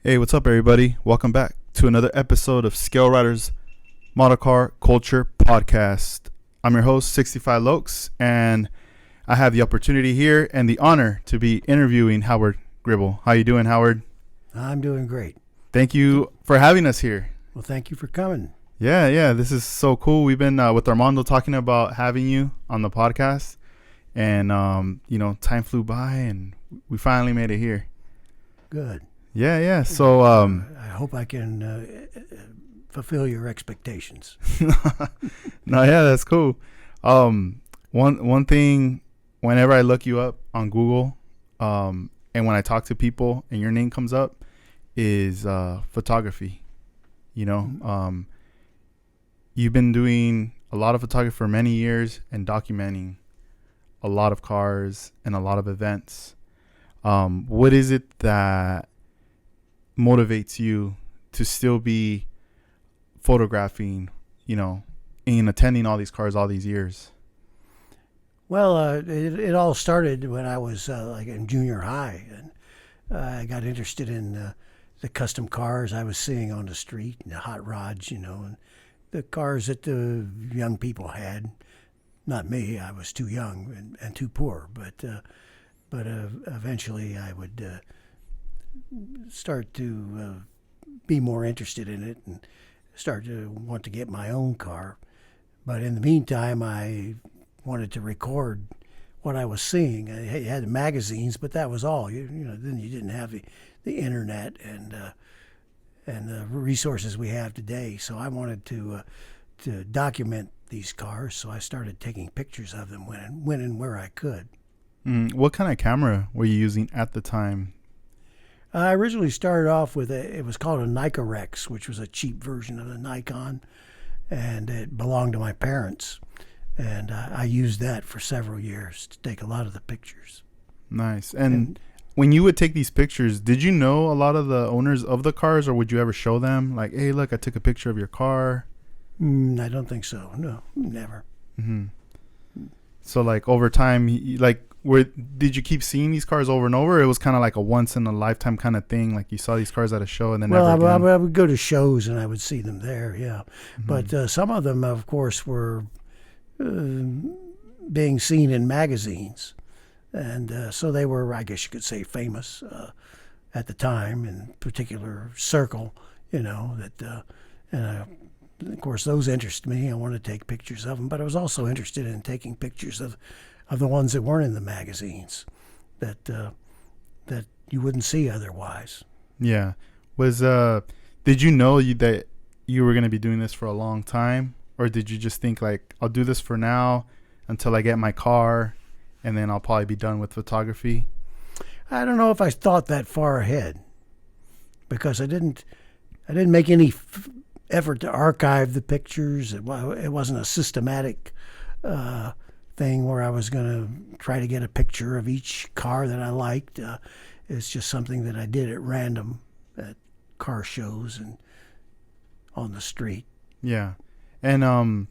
Hey, what's up, everybody? Welcome back to another episode of ScaleRiders Model Car Culture Podcast. I'm your host, 65 Lokes, and I have the opportunity here and the honor to be interviewing Howard Gribble. How you doing, Howard? I'm doing great. Thank you for having us here. Well, thank you for coming. Yeah, this is so cool. We've been with Armando talking about having you on the podcast, and time flew by, and we finally made it here. Good. Yeah. So, I hope I can fulfill your expectations. no, yeah, that's cool. One thing, whenever I look you up on Google, and when I talk to people and your name comes up, is photography. You've been doing a lot of photography for many years and documenting a lot of cars and a lot of events. What is it that motivates you to still be photographing, and attending all these cars all these years? Well, it all started when I was in junior high, and I got interested in the custom cars I was seeing on the street and the hot rods, and the cars that the young people had. Not me; I was too young and too poor. But eventually, I would start to be more interested in it and start to want to get my own car. But in the meantime, I wanted to record what I was seeing. I had magazines, but that was all. Then you didn't have the internet and the resources we have today. So I wanted to document these cars. So I started taking pictures of them when and where I could. What kind of camera were you using at the time? I originally started off with it was called a Nicarex, which was a cheap version of the Nikon, and it belonged to my parents. And I used that for several years to take a lot of the pictures. Nice. And when you would take these pictures, did you know a lot of the owners of the cars, or would you ever show them, like, hey, look, I took a picture of your car? I don't think so. No, never. Mm-hmm. So, like, over time, did you keep seeing these cars over and over? It was kind of like a once in a lifetime kind of thing. Like, you saw these cars at a show and then never again. I would go to shows and I would see them there. Yeah, Mm-hmm. but some of them, of course, were being seen in magazines, and so they were, I guess you could say, famous at the time in a particular circle. Of course, those interest me. I wanted to take pictures of them, but I was also interested in taking pictures of the ones that weren't in the magazines that you wouldn't see otherwise. Yeah. Did you know that you were going to be doing this for a long time? Or did you just think, like, I'll do this for now until I get my car, and then I'll probably be done with photography? I don't know if I thought that far ahead, because I didn't make any effort to archive the pictures. It wasn't a systematic thing where I was going to try to get a picture of each car that I liked. It's just something that I did at random at car shows and on the street. Yeah. And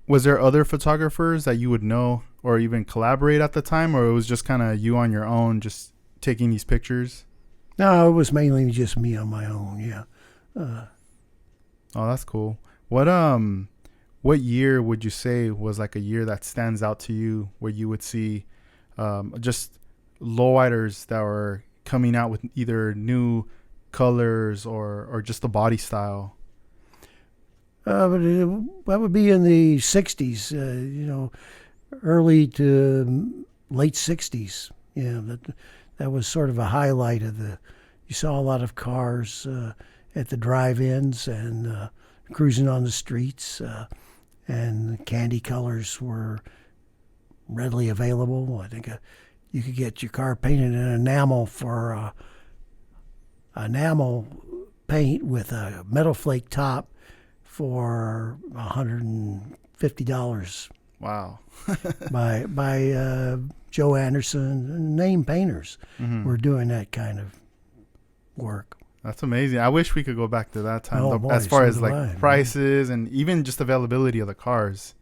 was there other photographers that you would know or even collaborate at the time, or it was just kind of you on your own just taking these pictures? No, it was mainly just me on my own. Yeah. Oh, that's cool. What year would you say was like a year that stands out to you where you would see just lowriders that were coming out with either new colors or just the body style? But that would be in the 60s, early to late 60s. Yeah, that was sort of a highlight of you saw a lot of cars at the drive-ins and cruising on the streets, and candy colors were readily available. I think you could get your car painted in enamel for enamel paint with a metal flake top for $150. Wow. by Joe Anderson. Name painters were doing that kind of work. That's amazing. I wish we could go back to that time, Boy, as far so as do like I, prices and even just availability of the cars.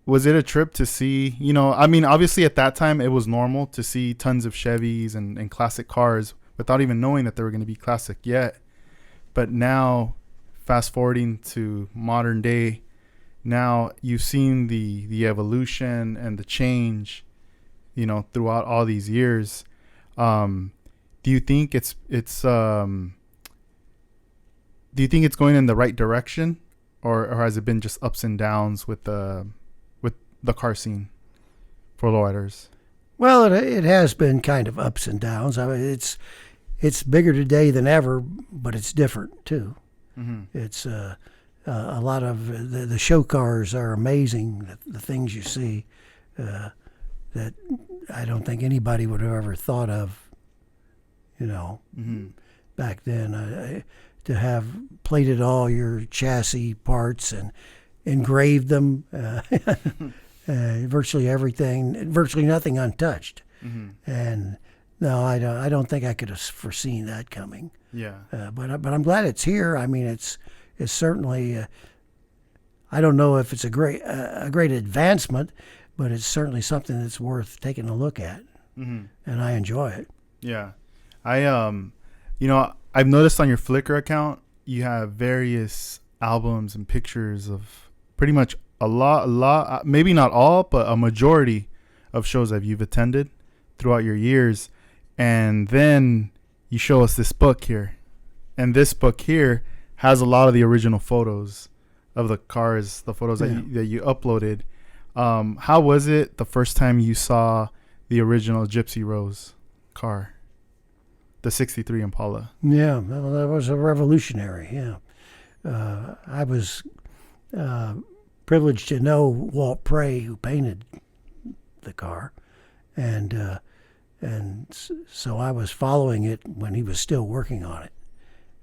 was it a trip to see, you know, I mean, obviously at that time it was normal to see tons of Chevys and classic cars without even knowing that they were going to be classic yet. But now, fast forwarding to modern day, now you've seen the evolution and the change, you know, throughout all these years. Do you think it's going in the right direction, or has it been just ups and downs with the car scene for lowriders? Well, it has been kind of ups and downs. I mean, it's bigger today than ever, but it's different too. Mm-hmm. It's a lot of the show cars are amazing. The things you see that I don't think anybody would have ever thought of. You know, Mm-hmm. back then, to have plated all your chassis parts and engraved them, virtually everything, virtually nothing untouched. Mm-hmm. And no, I don't think I could have foreseen that coming. Yeah. But I'm glad it's here. I mean, it's certainly. I don't know if it's a great advancement, but it's certainly something that's worth taking a look at, Mm-hmm. and I enjoy it. Yeah. I've noticed on your Flickr account you have various albums and pictures of pretty much a lot, maybe not all, but a majority of shows that you've attended throughout your years. And then you show us this book here, and this book here has a lot of the original photos of the cars, the photos that you uploaded. How was it the first time you saw the original Gypsy Rose car, the '63 Impala? Yeah, well, that was a revolutionary. Yeah, I was privileged to know Walt Prey, who painted the car, and so I was following it when he was still working on it.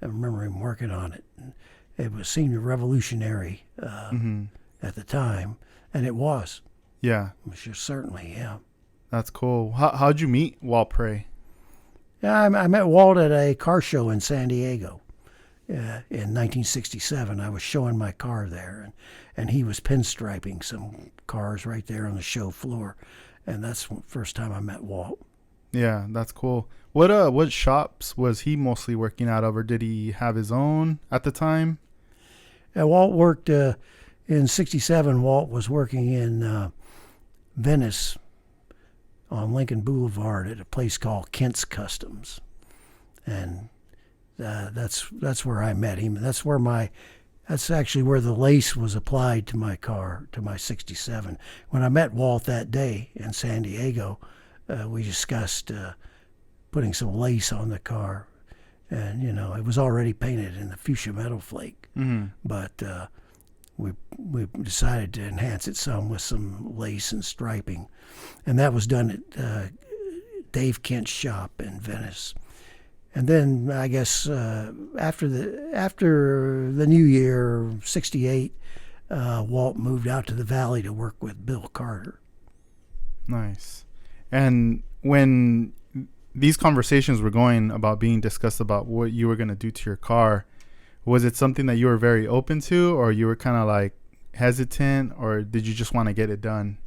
I remember him working on it. It seemed revolutionary at the time, and it was. Yeah, It was certainly, yeah. that's cool. How'd you meet Walt Prey? Yeah, I met Walt at a car show in San Diego in 1967. I was showing my car there, and he was pinstriping some cars right there on the show floor, and that's the first time I met Walt. Yeah, that's cool. What shops was he mostly working out of, or did he have his own at the time? Walt worked in '67. Walt was working in Venice on Lincoln Boulevard at a place called Kent's Customs, and that's where I met him. That's actually where the lace was applied to my car, to my '67. When I met Walt that day in San Diego, we discussed putting some lace on the car, and it was already painted in the fuchsia metal flake, but we decided to enhance it some with some lace and striping, and that was done at Dave Kent's shop in Venice. And then I guess after the new year '68, Walt moved out to the Valley to work with Bill Carter. Nice. And when these conversations were going about being discussed about what you were going to do to your car, was it something that you were very open to, or you were kind of like hesitant, or did you just want to get it done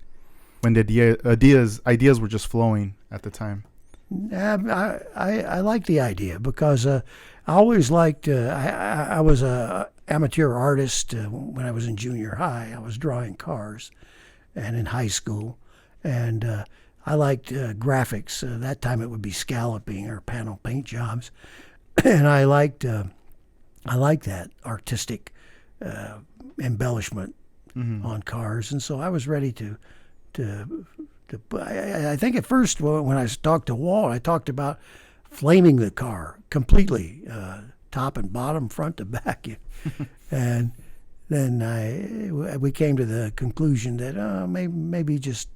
when the ideas were just flowing at the time? I like the idea because I always liked. I was a amateur artist when I was in junior high. I was drawing cars, and in high school, and I liked graphics. That time it would be scalloping or panel paint jobs, and I liked that artistic embellishment on cars, and so I was ready to. I think at first when I talked to Walt, I talked about flaming the car completely, top and bottom, front to back, and then we came to the conclusion that maybe just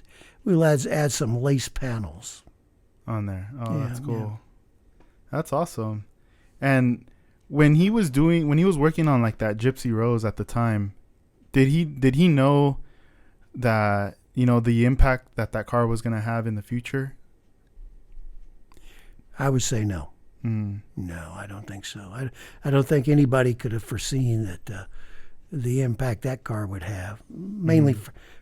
we'll add some lace panels on there. Oh, yeah, that's cool. Yeah. That's awesome. And when he was working on like that Gypsy Rose at the time, did he know that, the impact that car was going to have in the future? I would say no. No, I don't think so. I don't think anybody could have foreseen that the impact that car would have, mainly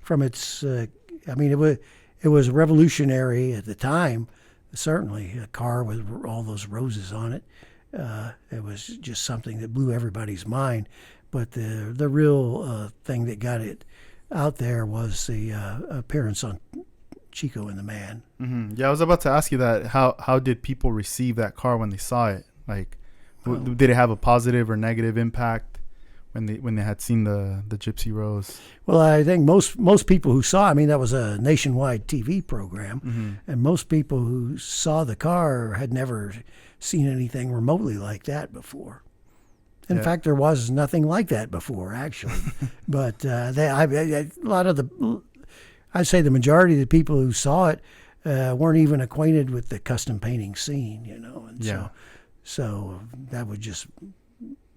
from its. I mean, it was revolutionary at the time. Certainly, a car with all those roses on it. It was just something that blew everybody's mind. But the real thing that got it out there was the appearance on Chico and the Man. Mm-hmm. Yeah, I was about to ask you that. How did people receive that car when they saw it? Like, did it have a positive or negative impact when they had seen the Gypsy Rose? Well, I think most people who saw, I mean, that was a nationwide TV program, and most people who saw the car had never seen anything remotely like that before. In fact, there was nothing like that before, actually. But a lot of I'd say the majority of the people who saw it weren't even acquainted with the custom painting scene, you know. And so that was just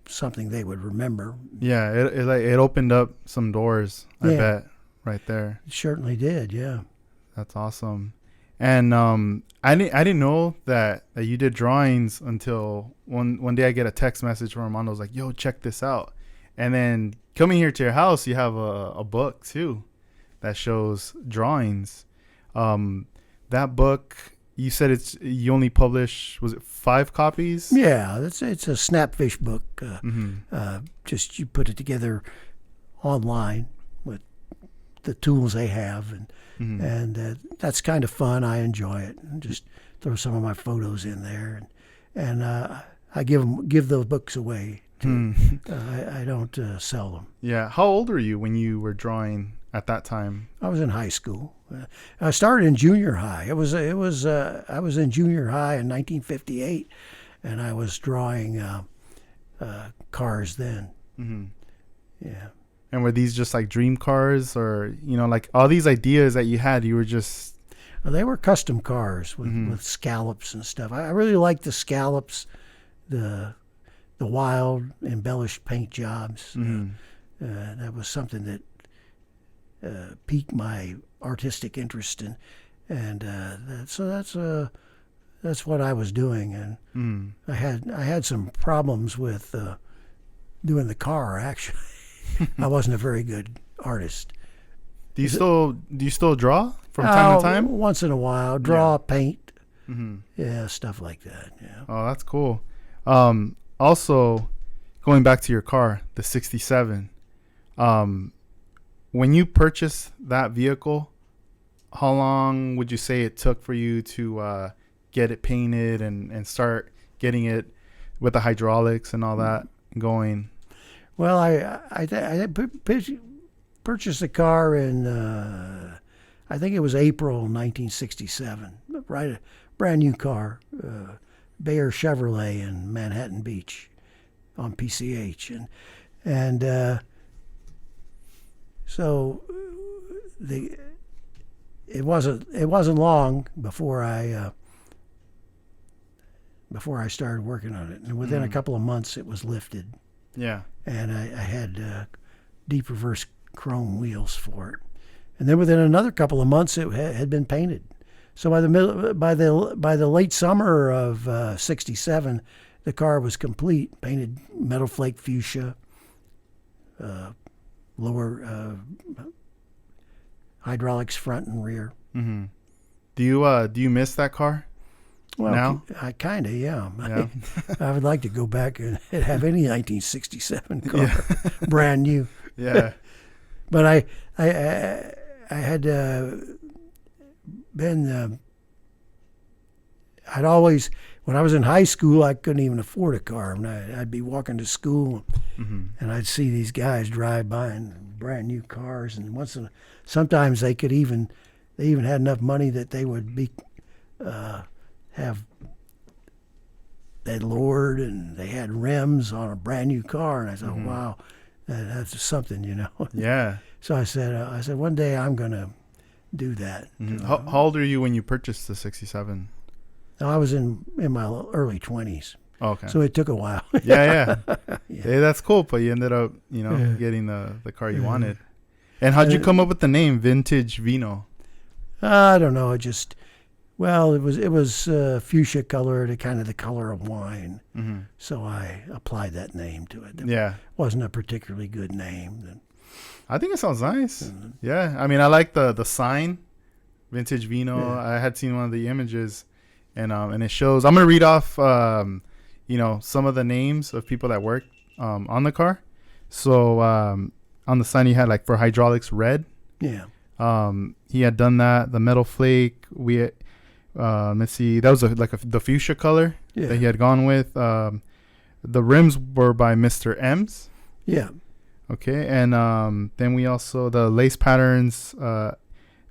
something they would remember. Yeah, it opened up some doors, I bet, right there. It certainly did, yeah. That's awesome. And I didn't know that you did drawings until one day I get a text message from Armando's like, yo, check this out. And then coming here to your house, you have a book too that shows drawings. That book, you said you only publish, was it 5 copies? Yeah, it's a Snapfish book. Just you put it together online with the tools they have, and that's kind of fun. I enjoy it. And just throw some of my photos in there, and I give those books away. I don't sell them. Yeah. How old were you when you were drawing at that time? I was in high school. I started in junior high. I was in junior high in 1958, and I was drawing cars then. Yeah. And were these just like dream cars, or like all these ideas that you had? You were just they were custom cars with scallops and stuff. I really liked the scallops, the wild embellished paint jobs. That was something that piqued my artistic interest, and that's what I was doing. And I had some problems with doing the car. Actually, I wasn't a very good artist. Do you still draw from time to time? Once in a while, draw, paint, stuff like that. Yeah. Oh, that's cool. Also, going back to your car, the '67. When you purchased that vehicle, how long would you say it took for you to get it painted and start getting it with the hydraulics and all that going? Well, I purchased the car in I think it was April 1967. Right, a brand new car, Bayer Chevrolet in Manhattan Beach, on PCH, and so it wasn't long before I started working on it, and within a couple of months it was lifted. Yeah. And I had deep reverse chrome wheels for it, and then within another couple of months it had been painted. So by the late summer of '67, the car was complete, painted metal flake fuchsia, lower hydraulics front and rear. Do you miss that car? Well, now? I kind of am. I would like to go back and have any 1967 car, brand new. Yeah. But I had been. I'd always, when I was in high school, I couldn't even afford a car. And I'd be walking to school, and I'd see these guys drive by in brand new cars, and sometimes they even had enough money that they would be they lowered and they had rims on a brand new car, and I thought, wow, that's something, Yeah. So I said one day I'm gonna do that. How old are you when you purchased the '67? I was in my early 20s. Oh, okay. So it took a while. Yeah. Hey, that's cool. But you ended up, getting the car you wanted. And how'd you come up with the name Vintage Vino? I don't know. It just Well, it was fuchsia colored, kind of the color of wine. Mm-hmm. So I applied that name to it. It Yeah. wasn't a particularly good name. I think it sounds nice. Yeah. I mean, I like the sign, Vintage Vino. Yeah. I had seen one of the images, and it shows. I'm gonna read off some of the names of people that worked on the car. So on the sign he had like for hydraulics red. Yeah. He had done that. The metal flake. Let's see. That was the fuchsia color Yeah. that he had gone with. The rims were by Mr. M's. Yeah. Okay, and then we also the lace patterns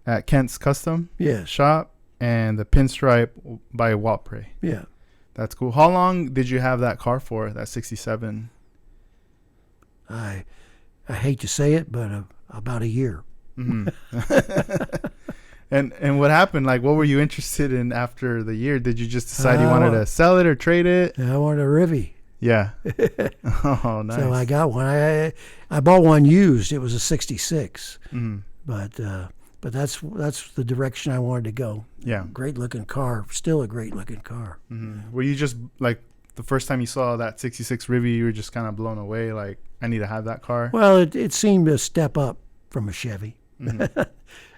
at Kent's Custom Yes. Shop, and the pinstripe by Walpray. Yeah. That's cool. How long did you have that car for? That 67? I hate to say it, but about a year. Mm-hmm. And what happened? Like, what were you interested in after the year? Did you just decide you wanted to sell it or trade it? I wanted a Rivy. Yeah. Oh, nice. So I got one. I bought one used. It was a '66, Mm-hmm. but that's the direction I wanted to go. Yeah. Great looking car. Still a great looking car. Mm-hmm. Were you just like the first time you saw that 66 Rivy, you were just kind of blown away? Like, I need to have that car. Well, it seemed a step up from a Chevy. Mm-hmm.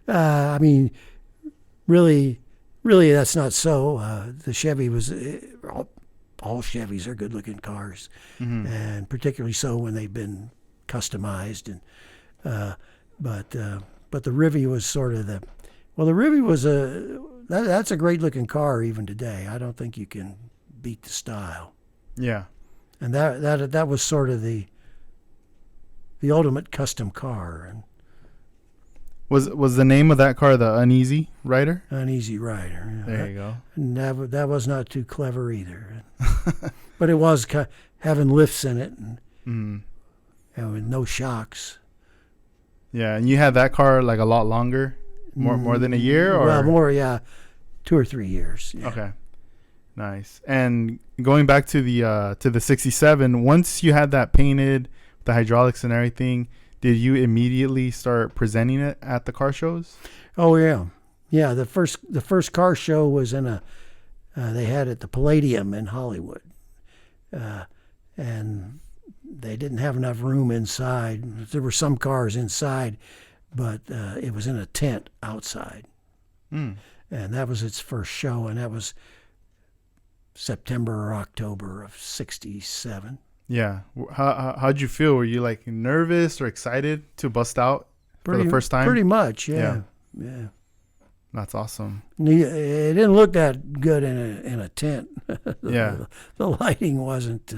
I mean, really, that's not so. The Chevy was all Chevys are good-looking cars, Mm-hmm. and particularly so when they've been customized. And but the Rivy was sort of the Rivy was that's a great-looking car even today. I don't think you can beat the style. Yeah. And that was sort of the ultimate custom car. And Was the name of that car the Uneasy Rider? Uneasy Rider. There you go. And that was not too clever either. But it was having lifts in it and with no shocks. Yeah, and you had that car like a lot longer, more than a year, or Well, more, yeah, 2 or 3 years. Yeah. Okay, nice. And going back to the 67, once you had that painted, the hydraulics and everything, did you immediately start presenting it at the car shows? Oh yeah, yeah. The first car show was in they had at the Palladium in Hollywood, and they didn't have enough room inside. There were some cars inside, but it was in a tent outside, and that was its first show, and that was September or October of '67. Yeah. How'd you feel? Were you like nervous or excited to bust out for the first time? Pretty much, yeah. Yeah. That's awesome. It didn't look that good in a tent. Yeah. The lighting wasn't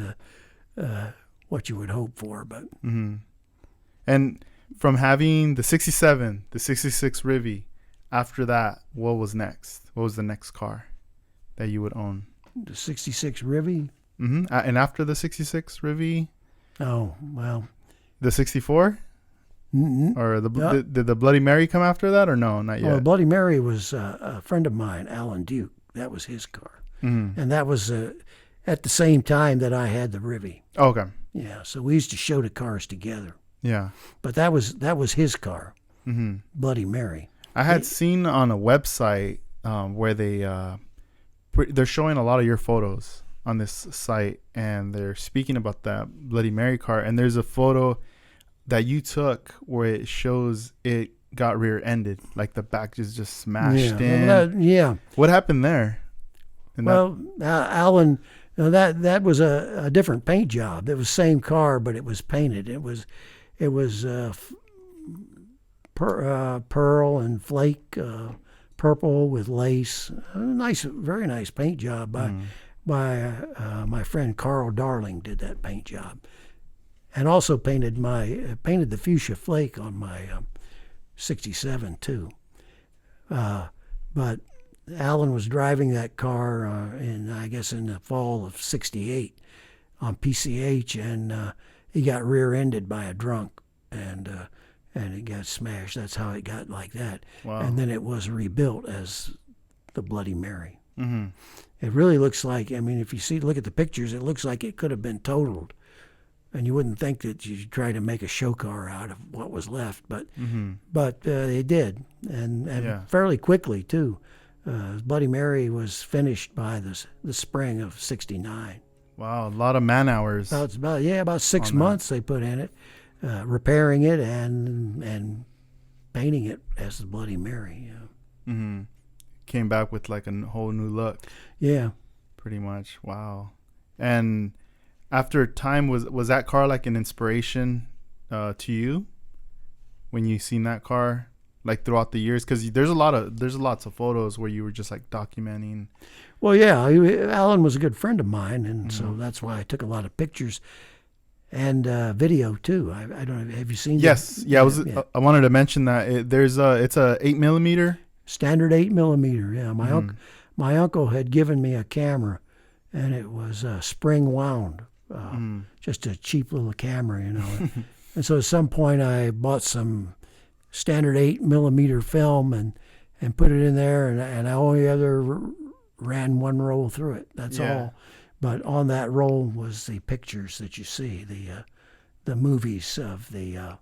what you would hope for, but. Mm-hmm. And from having the 67, the 66 Rivy, after that, what was next? What was the next car that you would own? The '66 Rivy. Mm-hmm. And after the 66 Rivy? Oh, well. The 64? Mm-mm. Or did the Bloody Mary come after that, or no, not yet? Well, Bloody Mary was a friend of mine, Alan Duke. That was his car. Mm-hmm. And that was at the same time that I had the Rivy. Oh, okay. Yeah, so we used to show the cars together. Yeah. But that was his car, Mm-hmm. Bloody Mary. I had seen on a website where they're showing a lot of your photos on this site, and they're speaking about that Bloody Mary car, and there's a photo that you took where it shows it got rear-ended, like the back is just smashed in. Yeah. What happened there? Alan, that was a different paint job. It was the same car, but it was painted. It was pearl and flake purple with lace. Very nice paint job by my friend Carl Darling. Did that paint job, and also painted the fuchsia flake on my '67 too. But Alan was driving that car in the fall of '68 on PCH, and he got rear-ended by a drunk, and it got smashed. That's how it got like that. Wow. And then it was rebuilt as the Bloody Mary. Mm-hmm. It really looks like, if you look at the pictures, it looks like it could have been totaled. And you wouldn't think that you'd try to make a show car out of what was left, but they did, and fairly quickly too. Bloody Mary was finished by the spring of '69. Wow, a lot of man hours About 6 on that. months they put in it, repairing it and painting it as the Bloody Mary. Mm-hmm. Came back with like a whole new look, Yeah. pretty much. Wow. And after time, was that car like an inspiration to you when you seen that car, like throughout the years? Because there's lots of photos where you were just like documenting. Well, yeah, Alan was a good friend of mine, and so that's why I took a lot of pictures and video too. I don't know. Have you seen? Yes, yeah. I wanted to mention that it's a 8mm. Standard 8mm. Yeah, my uncle had given me a camera, and it was spring wound, just a cheap little camera, And so at some point I bought some standard 8mm film and put it in there, and I only ever ran one roll through it. That's all. But on that roll was the pictures that you see, the movies of the.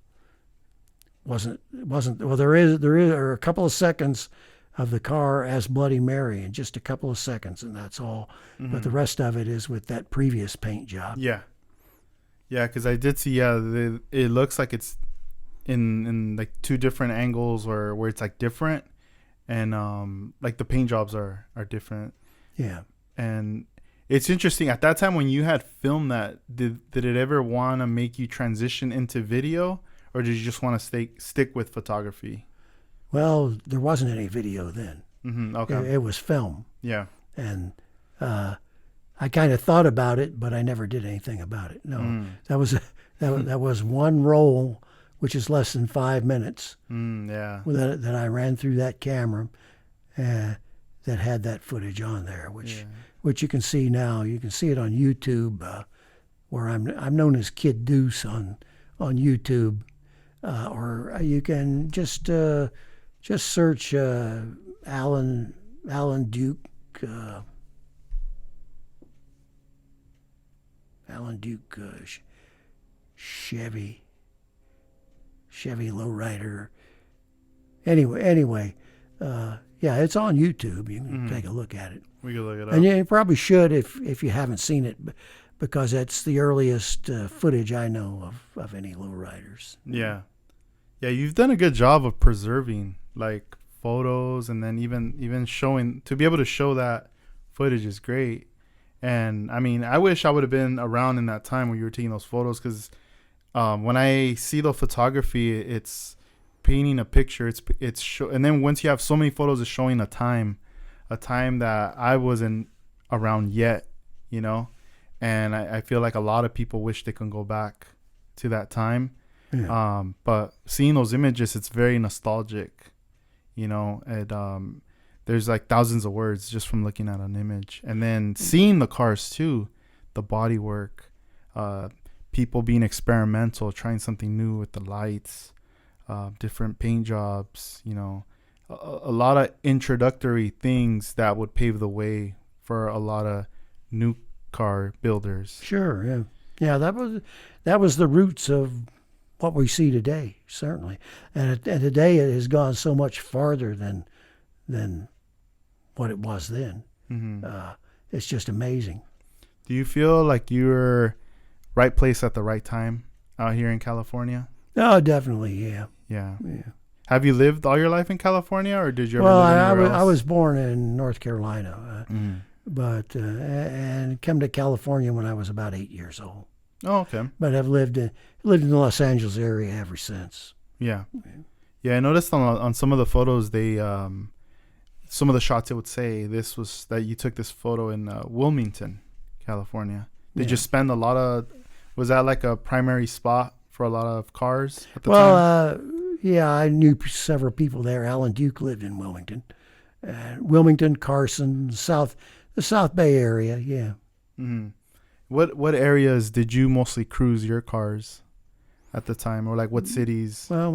Wasn't well. There are a couple of seconds of the car as Bloody Mary, in just a couple of seconds, and that's all. But the rest of it is with that previous paint job. Yeah, because I did see. Yeah, it looks like it's in like two different angles, or where it's like different, and like the paint jobs are different. Yeah, and it's interesting. At that time when you had filmed that, did it ever want to make you transition into video? Or did you just want to stick with photography? Well, there wasn't any video then. Mm-hmm, okay. It was film. Yeah. And I kind of thought about it, but I never did anything about it. No, that was one roll, which is less than 5 minutes. Yeah. That I ran through that camera, that had that footage on there, which you can see now. You can see it on YouTube, where I'm known as Kid Deuce on YouTube. Or you can just search Alan Duke Chevy Lowrider. Anyway, yeah, it's on YouTube. You can take a look at it. We can look it up. And you probably should if you haven't seen it, because that's the earliest footage I know of any lowriders. Yeah. Yeah, you've done a good job of preserving like photos, and then even showing, to be able to show that footage is great. And I mean, I wish I would have been around in that time when you were taking those photos, because when I see the photography, it's painting a picture. And then once you have so many photos, it's showing a time that I wasn't around yet, And I feel like a lot of people wish they can go back to that time. Yeah. But seeing those images, it's very nostalgic, there's like thousands of words just from looking at an image, and then seeing the cars too, the body work, people being experimental, trying something new with the lights, different paint jobs, a lot of introductory things that would pave the way for a lot of new car builders. Sure. Yeah. That was the roots of what we see today, certainly. And today it has gone so much farther than what it was then. It's just amazing. Do you feel like you're right place at the right time out here in California? Oh, definitely, yeah. Yeah. Have you lived all your life in California, or did you ever Well, live anywhere else? I was born in North Carolina, but and came to California when I was about 8 years old. Oh, okay. But I've lived in the Los Angeles area ever since. Yeah. I noticed on some of the photos, they some of the shots, it would say that you took this photo in Wilmington, California. Did you spend was that like a primary spot for a lot of cars at the time? Yeah, I knew several people there. Alan Duke lived in Wilmington. Wilmington, Carson, the South Bay area, yeah. Mm-hmm. What areas did you mostly cruise your cars at the time, or like what cities? Well,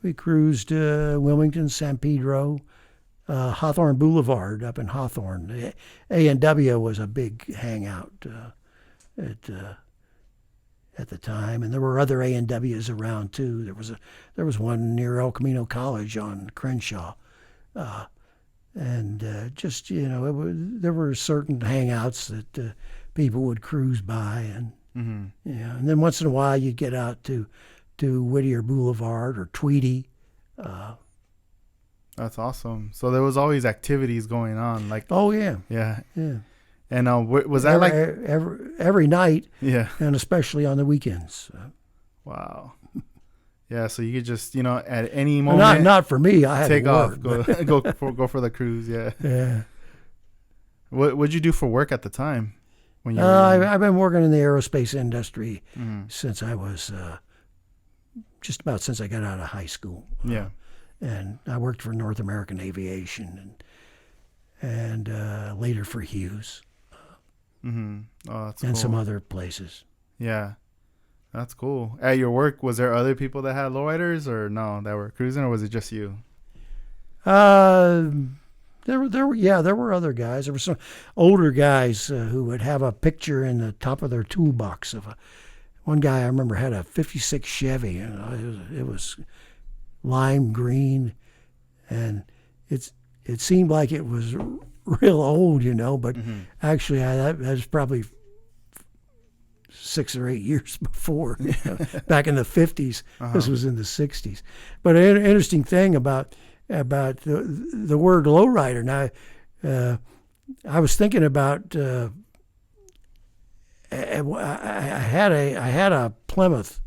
we cruised Wilmington, San Pedro, Hawthorne Boulevard up in Hawthorne. A&W was a big hangout at the time, and there were other A&Ws around too. There was one near El Camino College on Crenshaw, just there were certain hangouts that people would cruise by, and and then once in a while you'd get out to Whittier Boulevard or Tweedy. That's awesome. So there was always activities going on, like Oh yeah, yeah. yeah. And was that like every night, yeah? and especially on the weekends. Wow. Yeah, so you could just at any Well, moment not for me. I had take to off, work, go for the cruise. Yeah. yeah. What'd you do for work at the time when you were I've been working in the aerospace industry since I was just about since I got out of high school. Yeah. And I worked for North American Aviation and later for Hughes Oh, that's and cool. some other places. Yeah, that's cool. At your work, was there other people that had lowriders or no that were cruising, or was it just you? There were other guys. There were some older guys who would have a picture in the top of their toolbox of one guy I remember had a '56 Chevy. It was lime green, and it seemed like it was real old, but actually that was probably 6 or 8 years before, back in the '50s. This was in the '60s. But an interesting thing about the word lowrider. Now, I was thinking about. I had a Plymouth.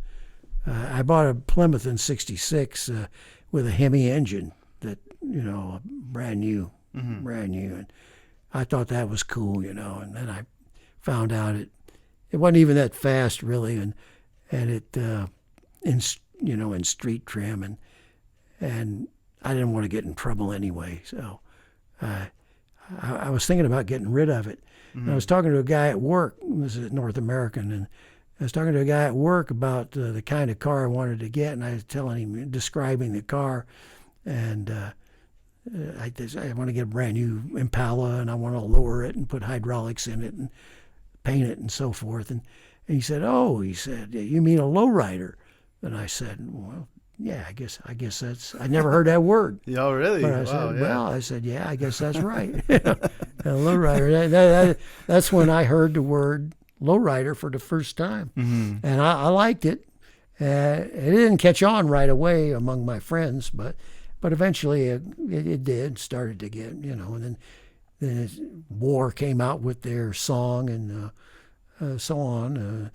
I bought a Plymouth in '66 with a Hemi engine that brand new, and I thought that was cool, And then I found out it wasn't even that fast really, and it in street trim, and I didn't want to get in trouble anyway, so I was thinking about getting rid of it. And I was talking to a guy at work. This is at North American, and I was talking to a guy at work about the kind of car I wanted to get, and I was describing the car, and I want to get a brand new Impala, and I want to lower it and put hydraulics in it and paint it and so forth. And he said, you mean a lowrider? And I said, well, yeah, I guess that's. I never heard that word. Oh, really? But I said, yeah, I guess that's right. A lowrider. That's when I heard the word lowrider for the first time, and I liked it. It didn't catch on right away among my friends, but eventually it did. Started to get, and then War came out with their song and so on.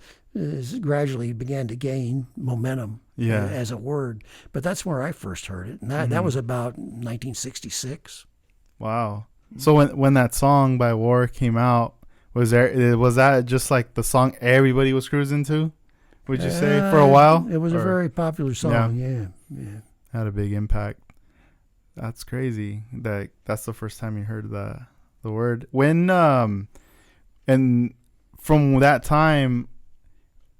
Gradually began to gain momentum as a word. But that's where I first heard it, and that was about 1966. Wow. So when that song by War came out, was that just like the song everybody was cruising to? Would you say for a while? It was a very popular song. Yeah. Had a big impact. That's crazy. That's the first time you heard the word. When and from that time,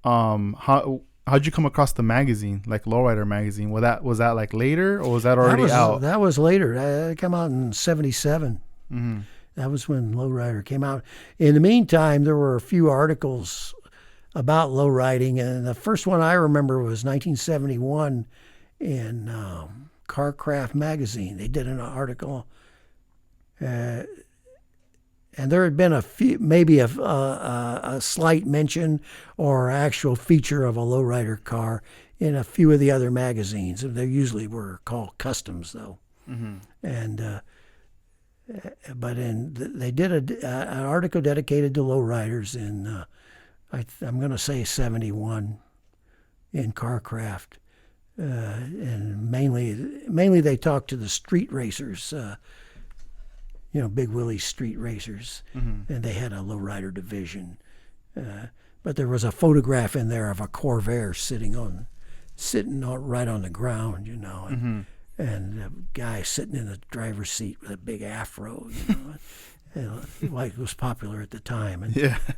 how'd you come across the magazine, like Lowrider magazine? Was that like later, or was that already out? That was later. It came out in '77. That was when Lowrider came out. In the meantime, there were a few articles about lowriding, and the first one I remember was 1971 in Carcraft magazine. They did an article, and there had been a few, maybe a slight mention or actual feature of a lowrider car in a few of the other magazines. They usually were called customs, though. And but they did an article dedicated to lowriders in I'm going to say '71 in Carcraft, and mainly they talked to the street racers. Big Willie street racers, and they had a lowrider division. But there was a photograph in there of a Corvair sitting right on the ground, and a guy sitting in the driver's seat with a big afro, like it was popular at the time.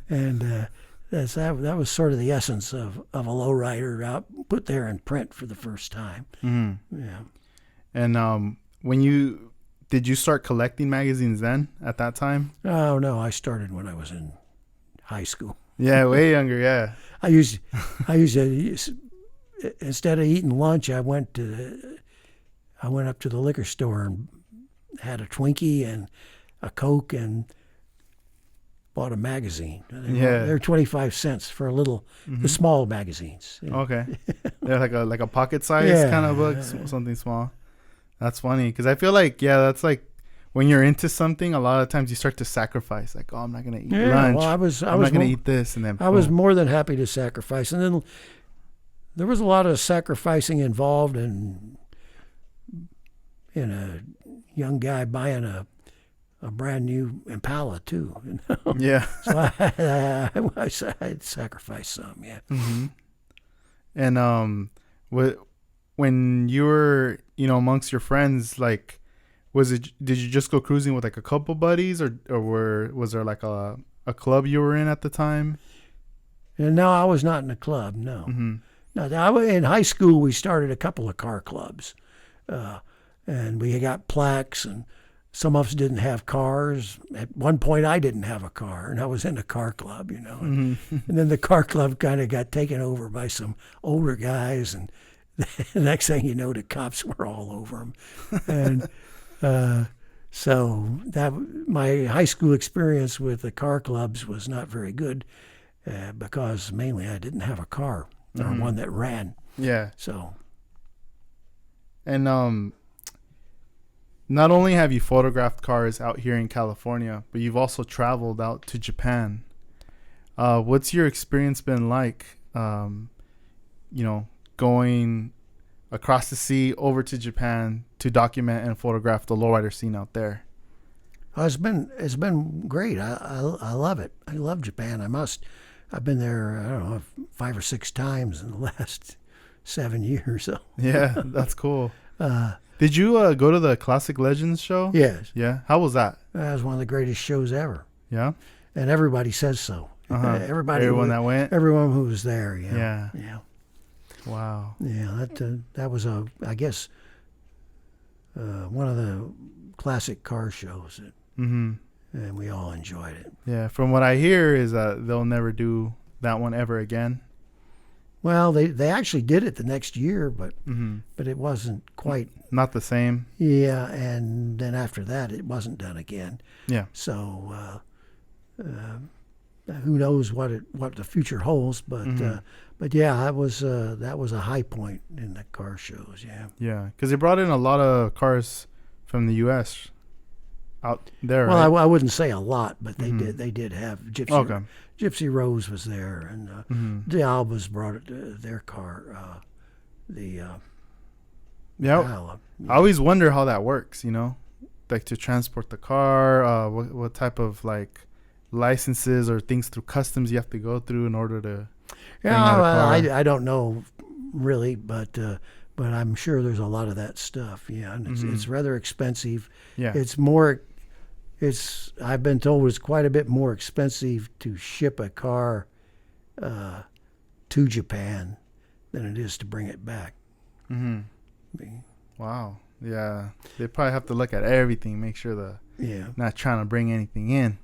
And that was sort of the essence of a lowrider out put there in print for the first time. Yeah. And did you start collecting magazines then at that time? Oh no, I started when I was in high school. Yeah, way younger. Yeah. I used to instead of eating lunch, I went up to the liquor store had a Twinkie and a Coke and bought a magazine. They're 25 cents for a little, the small magazines. Okay. They're like a pocket size kind of book, something small. That's funny because I feel like, that's like when you're into something, a lot of times you start to sacrifice. Like, oh, I'm not going to eat lunch. Well, I'm not going to eat this. And then I was more than happy to sacrifice. And then there was a lot of sacrificing involved in a young guy buying a brand new Impala too. You know? Yeah. So I sacrificed some. Yeah. Mm-hmm. And when you were, amongst your friends, like, did you just go cruising with like a couple buddies, or was there like a club you were in at the time? And no, I was not in a club. No. Mm-hmm. No, in high school we started a couple of car clubs, and we got plaques, and some of us didn't have cars. At one point, I didn't have a car, and I was in a car club, And then the car club kind of got taken over by some older guys, and the next thing you know, the cops were all over them. And so my high school experience with the car clubs was not very good because mainly I didn't have a car or one that ran. Yeah. So. And not only have you photographed cars out here in California, but you've also traveled out to Japan. What's your experience been like, going across the sea over to Japan to document and photograph the lowrider scene out there? It's been great. I love it. I love Japan. I've been there, I don't know, 5 or 6 times in the last 7 years. So. Yeah, that's cool. Did you go to the Classic Legends show? Yes. Yeah. How was that? That was one of the greatest shows ever. Yeah. And everybody says so. Everyone that went. Everyone who was there. Yeah. Yeah. Yeah. Wow. Yeah. That was I guess one of the classic car shows. And we all enjoyed it. Yeah. From what I hear is that they'll never do that one ever again. Well, they actually did it the next year, but it wasn't quite. Not the same. Yeah, and then after that, it wasn't done again. Yeah. So who knows what the future holds? But yeah, that was a high point in the car shows. Yeah. Yeah, because they brought in a lot of cars from the U.S. out there. Well, right? I wouldn't say a lot, but they did. They did have Gypsy. Okay. Gypsy Rose was there, and the Albas brought their car. Yeah. I always wonder how that works. Like to transport the car. What type of like licenses or things through customs you have to go through in order to. Yeah, well, I don't know really, but I'm sure there's a lot of that stuff. Yeah, and it's rather expensive. Yeah. I've been told it's quite a bit more expensive to ship a car to Japan than it is to bring it back. Wow. Yeah. They probably have to look at everything, make sure not trying to bring anything in.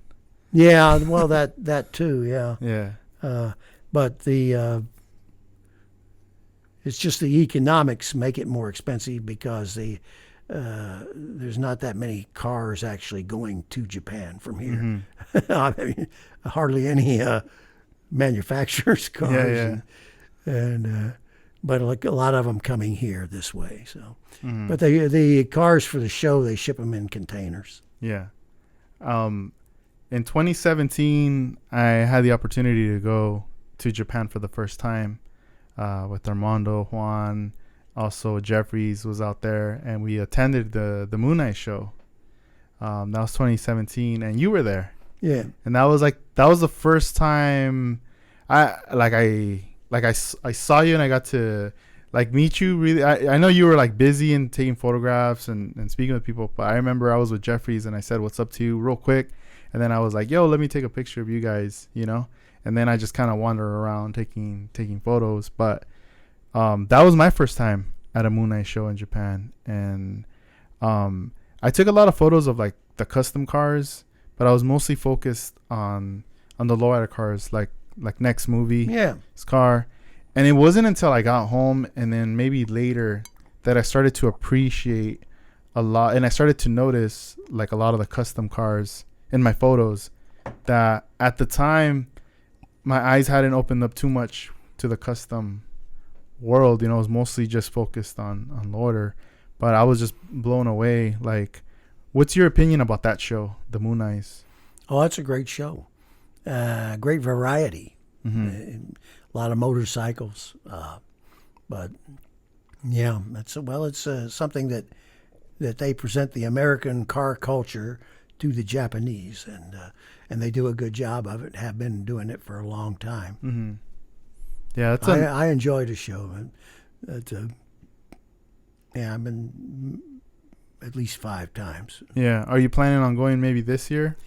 Yeah. Well, that too. Yeah. Yeah. But it's just the economics make it more expensive because there's not that many cars actually going to Japan from here. I mean, hardly any manufacturers' cars. Yeah. But like a lot of them coming here this way. So, but the cars for the show, they ship them in containers. Yeah. In 2017, I had the opportunity to go to Japan for the first time with Armando, Juan. Also, Jeffries was out there, and we attended the Moon Eye show. That was 2017, and you were there. Yeah. And that was the first time I saw you, and I got to like meet you. Really, I know you were like busy and taking photographs and speaking with people, but I remember I was with Jeffries, and I said what's up to you real quick, and then I was like, yo, let me take a picture of you guys, and then I just kind of wander around taking photos, but. That was my first time at a Moon Eye show in Japan, and I took a lot of photos of like the custom cars, but I was mostly focused on the lowrider cars, like Next Movie, his car, and it wasn't until I got home and then maybe later that I started to appreciate a lot, and I started to notice like a lot of the custom cars in my photos that at the time my eyes hadn't opened up too much to the custom world. You know, it was mostly just focused on Lowrider, but I was just blown away. Like, what's your opinion about that show, the Moon Eyes? Oh, that's a great show. Great variety. Mm-hmm. A lot of motorcycles. But yeah, it's something that they present the American car culture to the Japanese, and they do a good job of it. Have been doing it for a long time. Mm-hmm. Yeah, I enjoy the show. I've been at least 5 times. Yeah, are you planning on going maybe this year?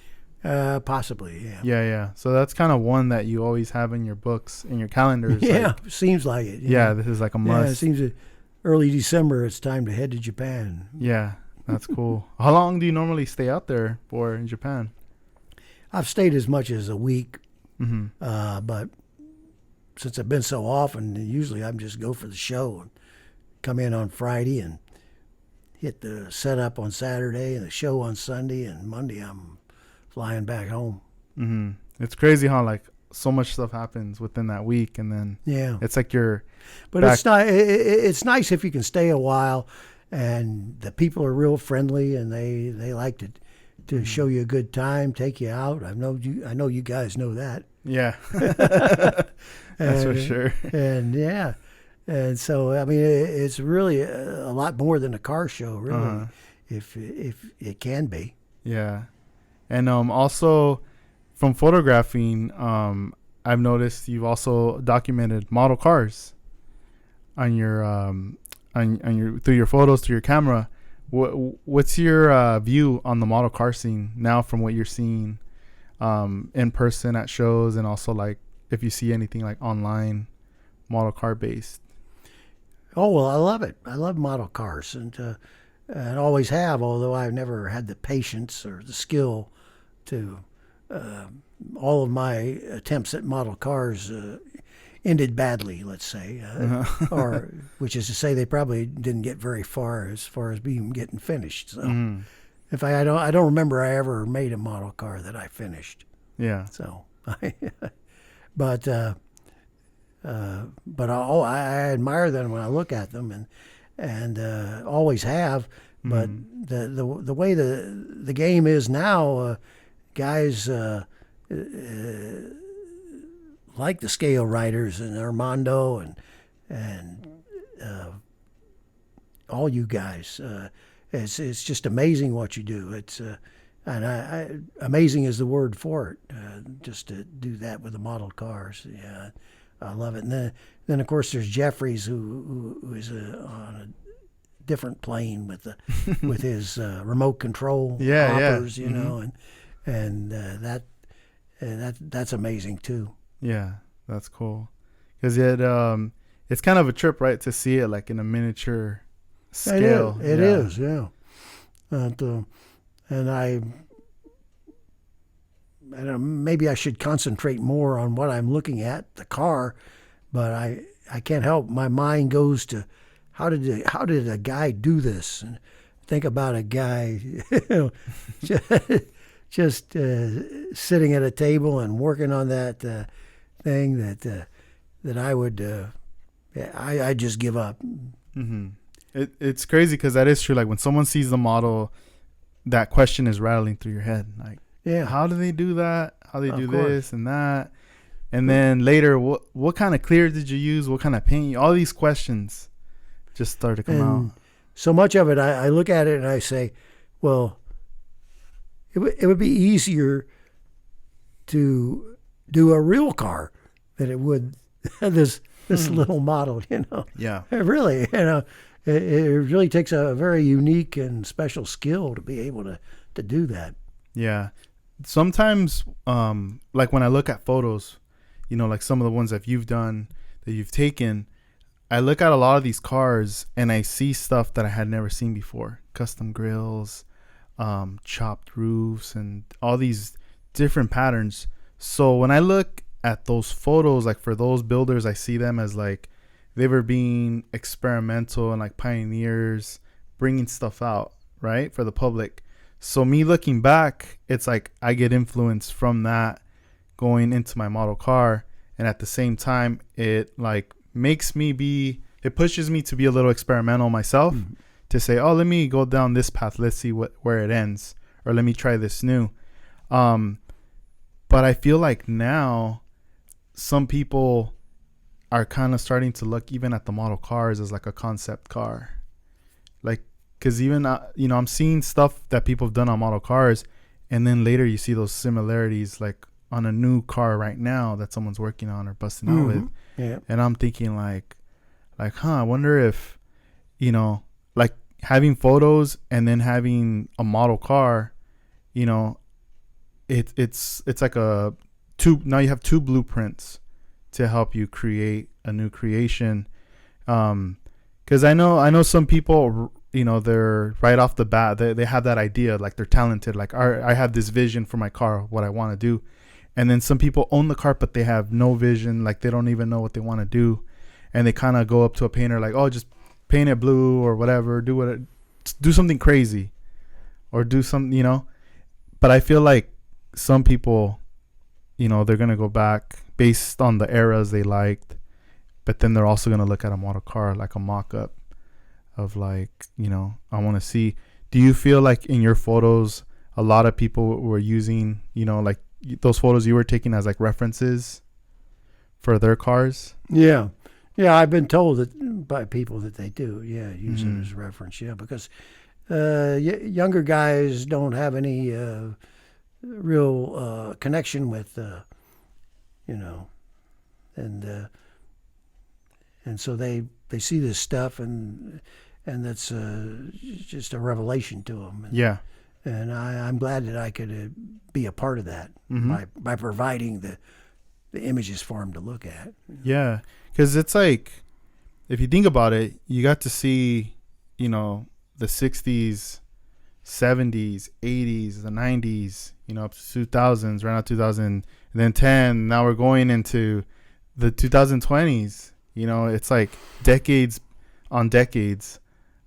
Possibly, yeah. Yeah. So that's kind of one that you always have in your books, in your calendars. Yeah, like, seems like it. Yeah, this is like a must. Yeah, it seems that early December it's time to head to Japan. Yeah, that's cool. How long do you normally stay out there for in Japan? I've stayed as much as a week, Mm-hmm. but since I've been so often, usually I'm just go for the show and come in on Friday and hit the setup on Saturday and the show on Sunday, and Monday I'm flying back home. Mm-hmm. It's crazy how like so much stuff happens within that week, and then it's like you're. But back. it's not. It's nice if you can stay a while, and the people are real friendly, and they like to show you a good time, take you out. I know you guys know that. Yeah, that's for sure. And so I mean, it's really a lot more than a car show, really, if it can be. Yeah. And also from photographing, I've noticed you've also documented model cars on your on your through your photos, through your camera. What's your view on the model car scene now from what you're seeing in person at shows, and also like if you see anything like online model car based? Oh, well, I love it. I love model cars, and always have, although I've never had the patience or the skill to. All of my attempts at model cars ended badly, let's say, or which is to say they probably didn't get very far as being getting finished. So, if I don't remember I ever made a model car that I finished. Yeah. So, but I admire them when I look at them, and always have. But the way the game is now, guys like the ScaleRiders and Armando and all you guys, it's just amazing what you do. It's and amazing is the word for it. Just to do that with the model cars, yeah, I love it. And then of course there's Jeffries who is on a different plane with with his remote control hoppers, you know, and that's amazing too. Yeah, that's cool. Because it's kind of a trip, right, to see it like in a miniature scale. It is, yeah. And I don't know, maybe I should concentrate more on what I'm looking at, the car, but I can't help. My mind goes to how did a guy do this? And think about a guy just sitting at a table and working on that thing that I would I just give up. Mm-hmm. It's crazy because that is true. Like when someone sees the model, that question is rattling through your head. Like, yeah, how do they do that? How do they do this and that? And then later, what kind of clear did you use? What kind of paint? All these questions just start to come out. So much of it, I look at it and I say, well, it would be easier to do a real car than it would this little model, you know. Yeah. Really, you know, it really takes a very unique and special skill to be able to do that. Yeah. Sometimes, like when I look at photos, you know, like some of the ones that you've done, that you've taken, I look at a lot of these cars and I see stuff that I had never seen before. Custom grills, chopped roofs, and all these different patterns. So when I look at those photos, like for those builders, I see them as like they were being experimental and like pioneers, bringing stuff out, right, for the public. So me looking back, it's like I get influence from that going into my model car, and at the same time it like it pushes me to be a little experimental myself, to say, oh, let me go down this path, let's see where it ends, or let me try this new. But I feel like now some people are kind of starting to look even at the model cars as like a concept car, like, because even I'm seeing stuff that people have done on model cars, and then later you see those similarities like on a new car right now that someone's working on or busting out with. Yeah. And I'm thinking like I wonder if, like having photos and then having a model car, it's like now you have two blueprints to help you create a new creation. Because I know some people, they're right off the bat, they have that idea, like they're talented, like I have this vision for my car, what I want to do. And then some people own the car, but they have no vision, like they don't even know what they want to do. And they kind of go up to a painter like, oh, just paint it blue or whatever, do something crazy or do something, But I feel like some people, they're going to go back based on the eras they liked, but then they're also going to look at a model car like a mock-up of like, I want to see. Do you feel like in your photos, a lot of people were using, like those photos you were taking as like references for their cars? Yeah. I've been told that by people that they do. Yeah, use it as reference. Yeah, because younger guys don't have any real connection with, and so they see this stuff and that's just a revelation to them. Yeah. And I'm glad that I could be a part of that by providing the images for them to look at. Yeah, because it's like, if you think about it, you got to see, the 60s, 70s, 80s, the 90s, up to 2000s, right now 2000, and then 10. Now we're going into the 2020s. It's like decades on decades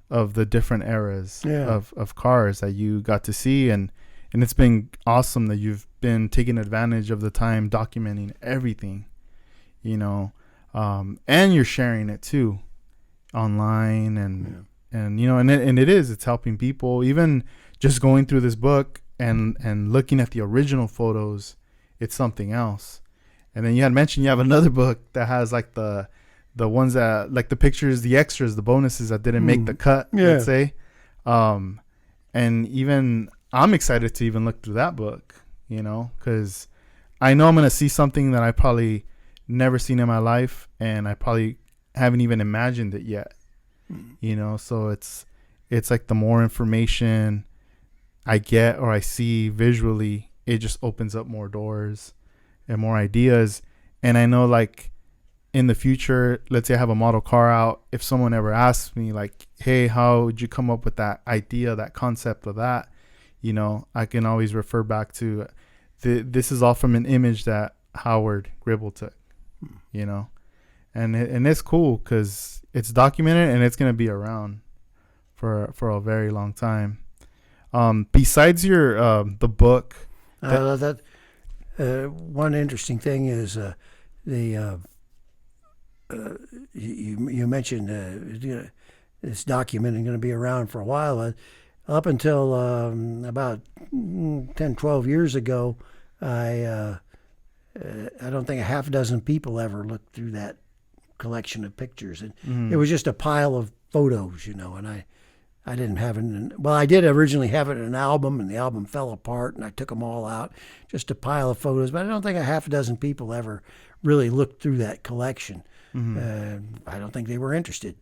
of the different eras of cars that you got to see, and it's been awesome that you've been taking advantage of the time documenting everything, and you're sharing it too online, and it's helping people. Even just going through this book and looking at the original photos, it's something else. And then you had mentioned you have another book that has like the ones that, like the pictures, the extras, the bonuses that didn't make the cut, let's say. And even I'm excited to even look through that book, because I know I'm going to see something that I probably never seen in my life, and I probably haven't even imagined it yet, so it's like the more information I get or I see visually, it just opens up more doors and more ideas. And I know, like, in the future, let's say I have a model car out, if someone ever asks me like, hey, how would you come up with that idea, that concept of that, I can always refer back to this is all from an image that Howard Gribble took, and it's cool because it's documented and it's going to be around for a very long time. Besides your the book, one interesting thing is the you mentioned this document is going to be around for a while. Up until about 10, 12 years ago, I don't think a half dozen people ever looked through that collection of pictures. And it was just a pile of photos, and I didn't have it. Well, I did originally have it in an album, and the album fell apart, and I took them all out. Just a pile of photos. But I don't think a half dozen people ever really looked through that collection. I don't think they were interested.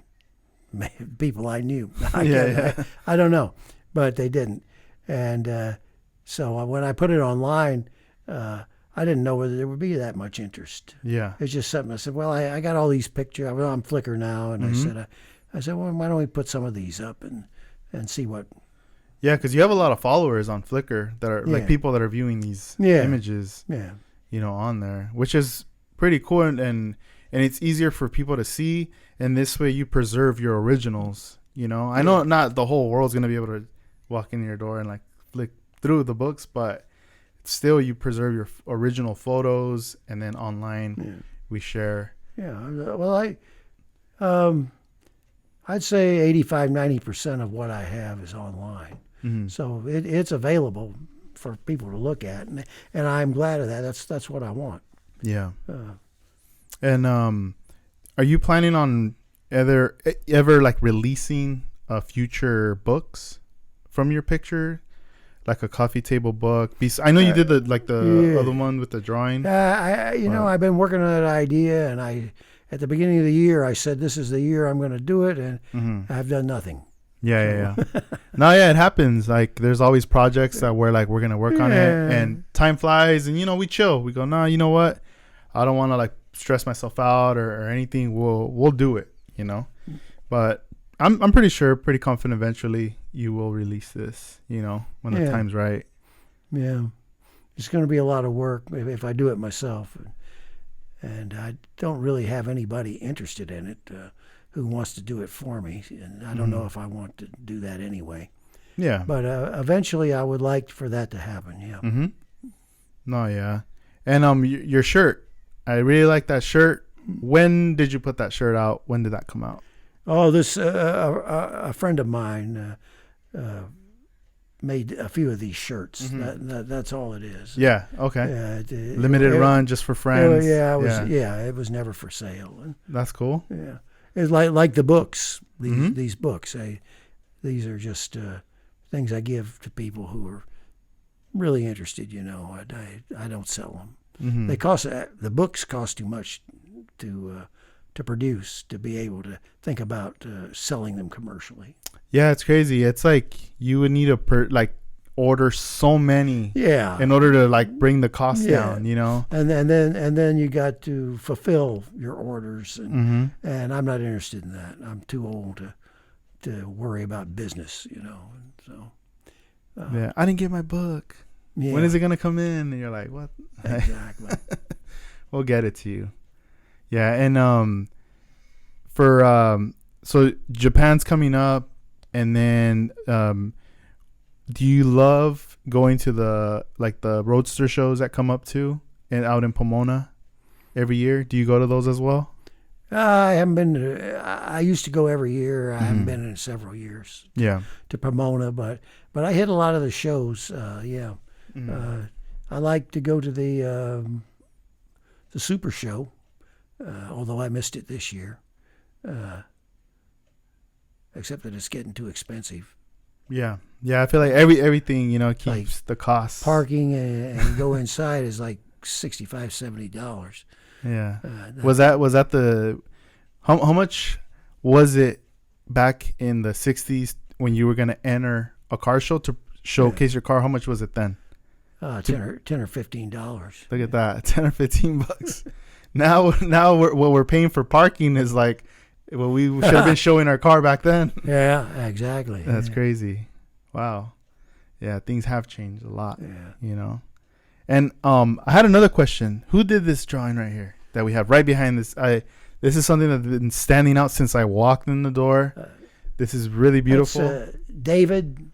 People I knew. I don't know, but they didn't. And so when I put it online, I didn't know whether there would be that much interest. Yeah. It's just something I said, well, I got all these pictures. I'm on Flickr now, and I said, well, why don't we put some of these up and see what. Yeah, because you have a lot of followers on Flickr that are like people that are viewing these images, on there, which is pretty cool. And it's easier for people to see. And this way you preserve your originals. I know not the whole world's going to be able to walk in your door and like flick through the books, but still you preserve your original photos, and then online we share. Yeah. Well, I'd say 85-90% of what I have is online. Mm-hmm. So it's available for people to look at, and I'm glad of that. That's what I want. Yeah. And are you planning on ever like releasing future books from your picture, like a coffee table book? I know you did the other one with the drawing. I've been working on that idea, and at the beginning of the year I said this is the year I'm going to do it, and I've done nothing. Yeah. No, yeah, it happens. Like there's always projects that we're going to work on it, and time flies, and we chill. We go, nah, you know what? I don't want to like stress myself out or anything. We'll do it, But I'm pretty confident eventually you will release this, when the time's right. Yeah. It's going to be a lot of work if I do it myself. And I don't really have anybody interested in it who wants to do it for me. And I don't know if I want to do that anyway. Yeah. But eventually I would like for that to happen, yeah. Mm-hmm. No, yeah. And your shirt, I really like that shirt. When did you put that shirt out? When did that come out? Oh, this a friend of mine made a few of these shirts. That's all it is. Yeah. Okay. Limited run just for friends. It was never for sale. And, that's cool. Yeah, it's like the books. These books. These are just things I give to people who are really interested. I don't sell them. Mm-hmm. The books cost too much to produce to be able to think about selling them commercially. Yeah, it's crazy. It's like you would need to order so many in order to bring the cost down, And then you got to fulfill your orders, and I'm not interested in that. I'm too old to worry about business, And so I didn't get my book. Yeah. When is it gonna come in? And you're like, what? Exactly. We'll get it to you. Yeah, and so Japan's coming up, and then do you love going to the roadster shows that come up too and out in Pomona every year? Do you go to those as well? I haven't been. I used to go every year. I haven't been in several years. Yeah. To Pomona, but I hit a lot of the shows. I like to go to the Super Show, although I missed it this year. Except that it's getting too expensive. Yeah. I feel like everything keeps the costs. Parking and go inside is like $65-$70. Yeah. Was that the how much was it back in the 60s when you were going to enter a car show to showcase your car? How much was it then? $10 or $15. Look at that, $10 or $15. Now what we're paying for parking is like what we should have been showing our car back then. Yeah, exactly. That's crazy. Wow. Yeah, things have changed a lot. Yeah. And I had another question. Who did this drawing right here that we have right behind this? This is something that's been standing out since I walked in the door. This is really beautiful. David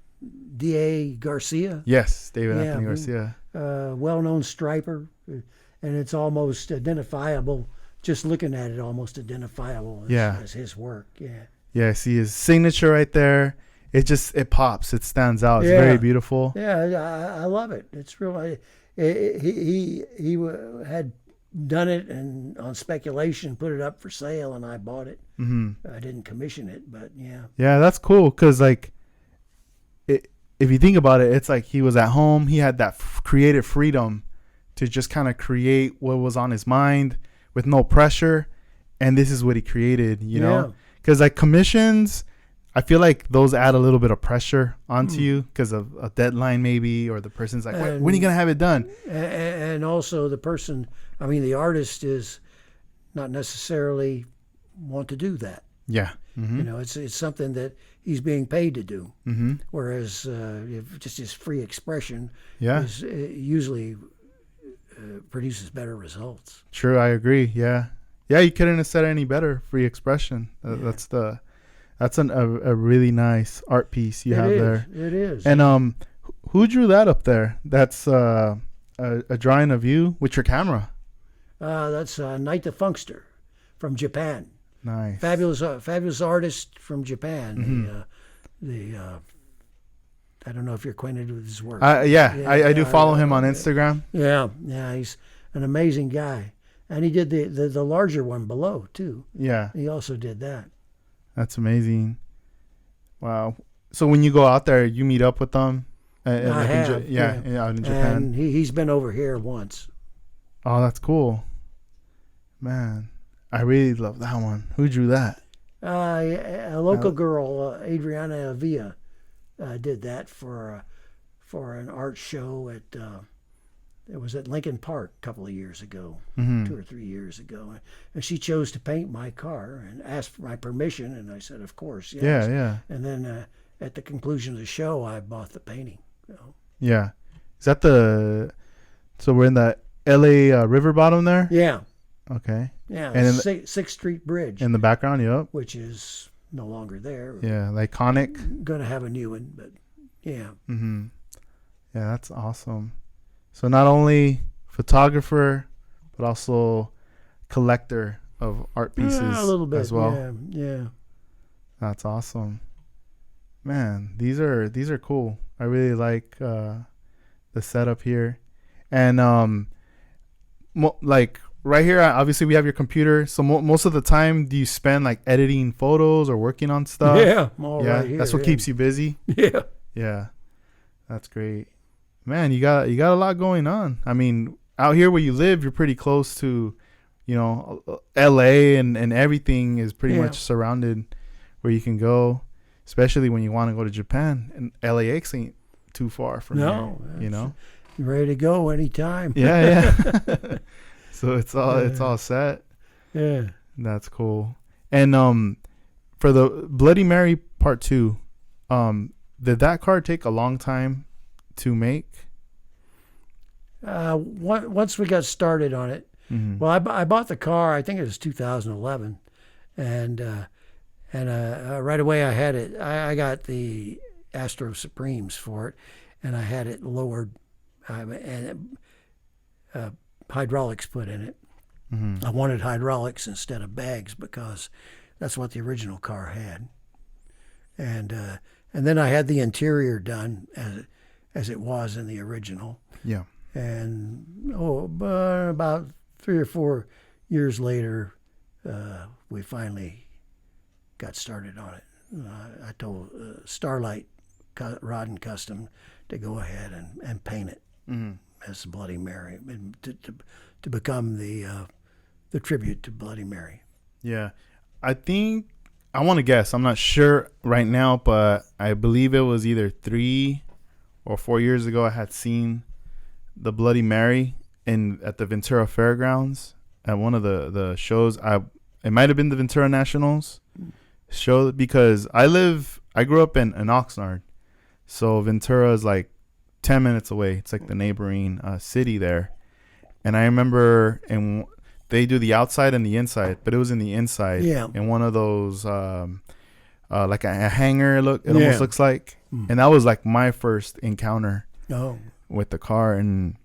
D.A. Garcia. Yes, David Anthony Garcia. Well-known striper, and it's almost identifiable. Just looking at it, almost identifiable as his work. Yeah. Yeah, I see his signature right there. It pops. It stands out. It's very beautiful. Yeah, I love it. It's real. He had done it and on speculation put it up for sale, and I bought it. I didn't commission it, but yeah. Yeah, that's cool because if you think about it, it's like he was at home. He had that creative freedom to just kind of create what was on his mind with no pressure, and this is what he created. Because commissions, I feel like those add a little bit of pressure onto you because of a deadline maybe, or the person's like, when are you going to have it done? And also the artist is not necessarily want to do that. Yeah. It's something that he's being paid to do. Whereas if just his free expression is usually produces better results. True, I agree. Yeah, you couldn't have said any better. Free expression. That's That's a really nice art piece you have there. It is. And who drew that up there? That's a drawing of you with your camera. That's Night the Funkster from Japan. Nice. Fabulous artist from Japan. Mm-hmm. I don't know if you're acquainted with his work. I do follow him on Instagram. Yeah, he's an amazing guy, and he did the larger one below too. Yeah, he also did that. That's amazing. Wow. So when you go out there, you meet up with them. I have. Out in Japan. And he's been over here once. Oh, that's cool, man. I really love that one. Who drew that? A local girl, Adriana Avia, did that for an art show it was at Lincoln Park a couple of years ago, 2 or 3 years ago, and she chose to paint my car and asked for my permission, and I said, of course, yes. Yeah. And then at the conclusion of the show, I bought the painting. So. Yeah, is that so we're in the L.A. river bottom there? Yeah. Okay. Yeah, and Sixth Street Bridge. In the background, yep. Which is no longer there. Yeah, the iconic. Going to have a new one, but yeah. Mm-hmm. Yeah, that's awesome. So not only photographer, but also collector of art pieces a little bit, as well. Yeah. That's awesome. Man, these are cool. I really like the setup here. And like right here, obviously we have your computer. So most of the time, do you spend like editing photos or working on stuff? Yeah, right here, that's what keeps you busy. Yeah, yeah, that's great, man. You got a lot going on. I mean, out here where you live, you're pretty close to, L.A. and everything is pretty much surrounded where you can go, especially when you want to go to Japan. And LAX ain't too far from here. You're ready to go anytime. Yeah. So it's all set. Yeah. That's cool. And for the Bloody Mary Part 2, did that car take a long time to make? Once we got started on it, well, I bought the car. I think it was 2011, and right away I had it. I got the Astro Supremes for it, and I had it lowered and hydraulics put in it. I wanted hydraulics instead of bags because that's what the original car had. And then I had the interior done as it was in the original. Yeah. And about 3 or 4 years later, we finally got started on it. I told Starlight Rod and Custom to go ahead and paint it as Bloody Mary, and to become the tribute to Bloody Mary. Yeah, I think I want to guess. I'm not sure right now, but I believe it was either 3 or 4 years ago. I had seen the Bloody Mary at the Ventura Fairgrounds at one of the shows. It might have been the Ventura Nationals show, because I grew up in Oxnard, so Ventura is like 10 minutes away. It's like the neighboring city there. And I remember, and they do the outside and the inside, but it was in the inside. Yeah. In one of those, like a hangar it almost looks like. And that was like my first encounter with the car, and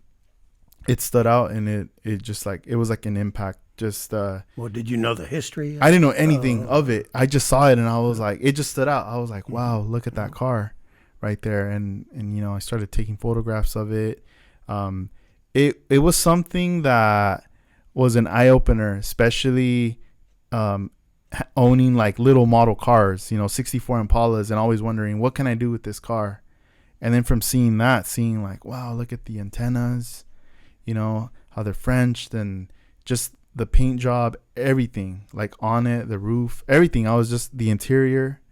it stood out, and it just like, it was like an impact. Just well, did you know the history? I didn't know anything of it. I just saw it, and I was like, it just stood out. I was like, wow, look at that car right there. And I started taking photographs of it. It was something that was an eye opener, especially owning like little model cars, 64 Impalas, and always wondering, what can I do with this car? And then from seeing like, wow, look at the antennas, how they're Frenched, and just the paint job, everything, like on it, the roof, everything. I was just, the interior,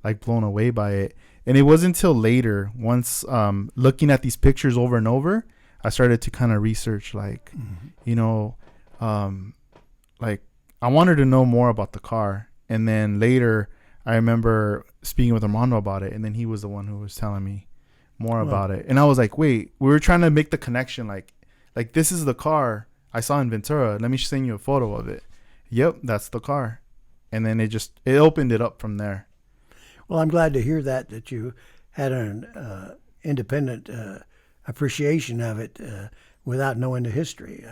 like blown away by it. And it wasn't until later, once looking at these pictures over and over, I started to kind of research, like, like I wanted to know more about the car. And then later, I remember speaking with Armando about it, and then he was the one who was telling me more about it. And I was like, wait, we were trying to make the connection, like this is the car I saw in Ventura. Let me send you a photo of it. Yep, that's the car. And then it opened it up from there. Well, I'm glad to hear that you had an independent appreciation of it without knowing the history,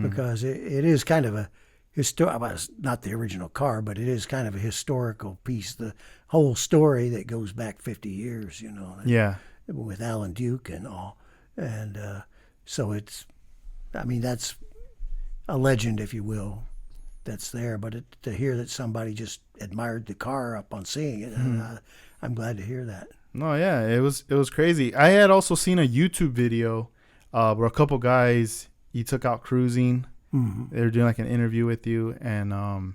because it is kind of a well, it's not the original car, but it is kind of a historical piece. The whole story that goes back 50 years, Yeah. with Alan Duke and all, and so I mean, that's a legend, if you will, that's there. But to hear that somebody just admired the car up on seeing it, I'm glad to hear that. No, yeah, it was crazy. I had also seen a YouTube video where a couple guys you took out cruising. They were doing like an interview with you, and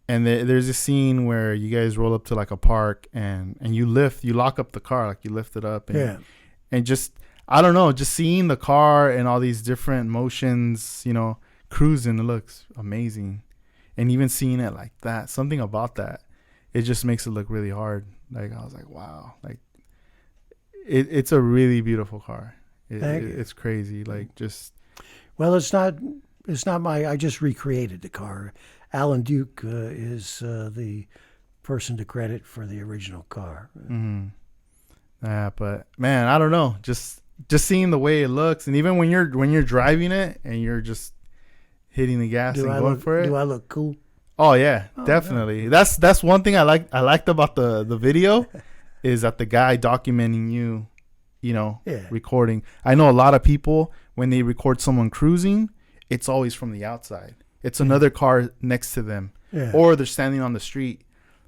there's a scene where you guys roll up to like a park and you lock up the car, like you lift it up, and just I don't know, just seeing the car and all these different motions, cruising, it looks amazing, and even seeing it like that, something about that, it just makes it look really hard. Like I was like, wow, like it's a really beautiful car. It's crazy, like just. Well, it's not I just recreated the car. Alan Duke is the person to credit for the original car. Yeah, but man, I don't know. Just seeing the way it looks, and even when you're driving it and you're just hitting the gas and going for it. Do I look cool? Oh yeah, definitely. Yeah. That's one thing I liked about the video is that the guy documenting you, recording. I know a lot of people when they record someone cruising, it's always from the outside. It's another car next to them, or they're standing on the street.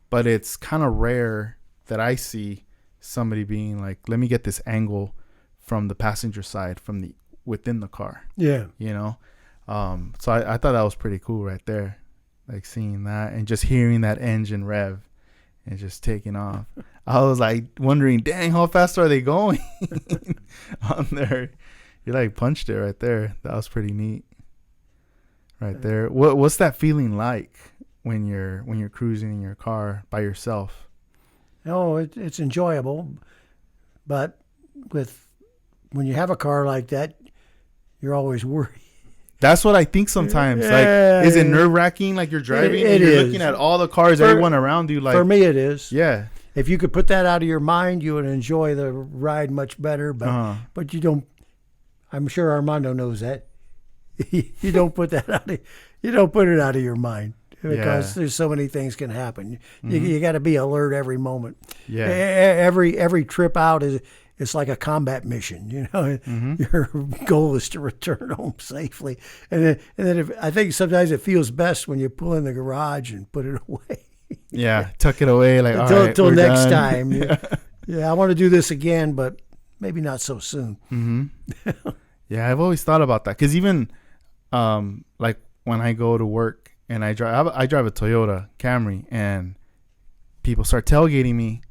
But it's kind of rare that I see somebody being like, "Let me get this angle from the passenger side, from within the car." Yeah, So I thought that was pretty cool right there, like seeing that and just hearing that engine rev and just taking off. I was like wondering, dang, how fast are they going on there? You like punched it right there. That was pretty neat. Right there. What's that feeling like when you're cruising in your car by yourself? Oh, it's enjoyable, but when you have a car like that, you're always worried. That's what I think sometimes. Like, is it nerve wracking? Like you're driving and you're looking at all the cars, everyone around you. Like for me, it is. Yeah. If you could put that out of your mind, you would enjoy the ride much better. But you don't. I'm sure Armando knows that. You don't put that out. You don't put it out of your mind because there's so many things can happen. You got to be alert every moment. Yeah. Every trip out it's like a combat mission. Your goal is to return home safely. And then I think sometimes it feels best when you pull in the garage and put it away. Yeah, tuck it away like until next done. time. Yeah, I want to do this again, but maybe not so soon. Yeah, I've always thought about that because even like when I go to work and I drive a Toyota Camry and people start tailgating me,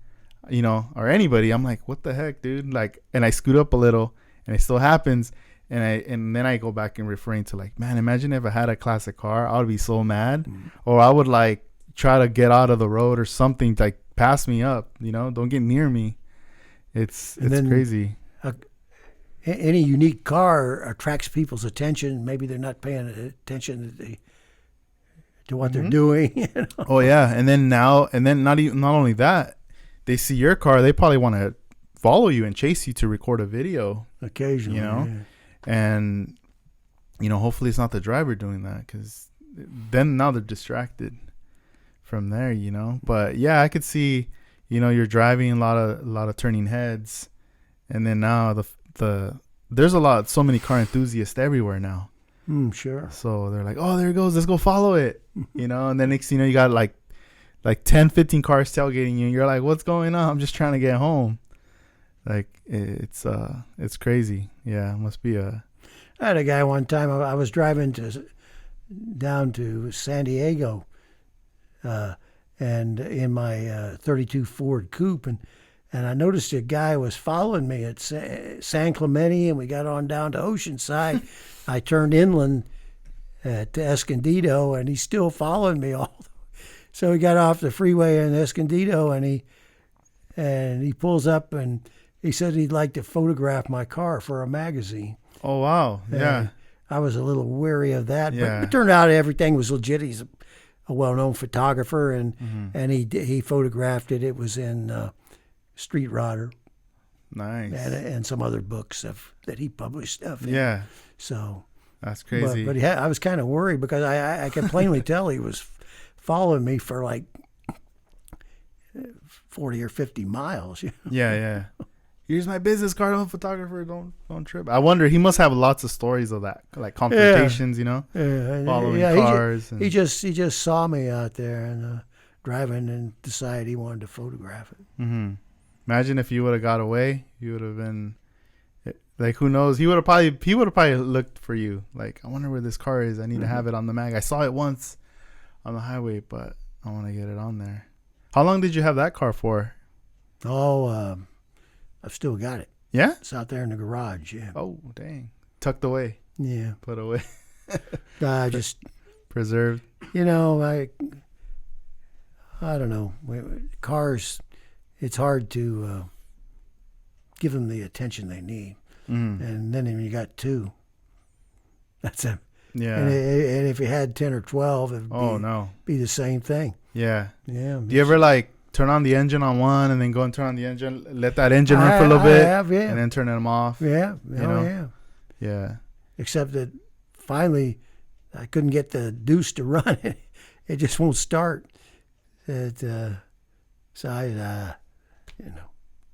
or anybody, I'm like, what the heck, dude? Like, and I scoot up a little and it still happens. And then I go back and referring to like, man, imagine if I had a classic car, I would be so mad, or I would like try to get out of the road or something, like pass me up, don't get near me. It's crazy. Any unique car attracts people's attention. Maybe they're not paying attention to what they're doing. Oh yeah, and then not only that, they see your car, they probably want to follow you and chase you to record a video occasionally. And hopefully it's not the driver doing that because then now they're distracted from there. But yeah, I could see you're driving a lot of turning heads, and then now there's so many car enthusiasts everywhere now. Sure. So they're like, oh, there it goes, let's go follow it. And then next you got like 10, 15 cars tailgating you. And you're like, what's going on? I'm just trying to get home. Like it's crazy. Yeah, it must be I had a guy one time. I was driving down to San Diego, and in my 32 Ford Coupe, and I noticed a guy was following me at San Clemente, and we got on down to Oceanside. I turned inland to Escondido, and he's still following me all. So we got off the freeway in Escondido, and he pulls up, and he said he'd like to photograph my car for a magazine. Oh wow! Yeah, I was a little wary of that, yeah. But it turned out everything was legit. He's a well-known photographer, and Mm-hmm. he photographed it. It was in Street Rodder Nice. and some other books that he published stuff in. Yeah, So, that's but crazy. I was kind of worried because I could plainly tell he was following me for like 40 or 50 miles. Yeah, yeah. Here's my business card. I'm a photographer. Don't trip. I wonder, he must have lots of stories of that, like confrontations. You know, following cars. He just saw me out there and driving and decided he wanted to photograph it. Mm-hmm. Imagine if you would have got away. You would have been like, who knows? He would have probably looked for you. Like, I wonder where this car is. I need to have it on the mag. I saw it once on the highway, but I want to get it on there. How long did you have that car for? Oh, I've still got it. Yeah. It's out there in the garage. Yeah. Oh, dang. Tucked away. Yeah. Put away. I just, Preserved. I don't know. Cars, it's hard to give them the attention they need. Mm. And then when you got two, that's a. Yeah. And if you had 10 or 12, it'd no. be the same thing. Yeah. Yeah. Do you ever like turn on the engine on one and then go and turn on the engine, let that engine run for a little bit, have, yeah. and then turn them off? Yeah. You know? Yeah. Yeah. Except that finally I couldn't get the deuce to run. It just won't start. So I,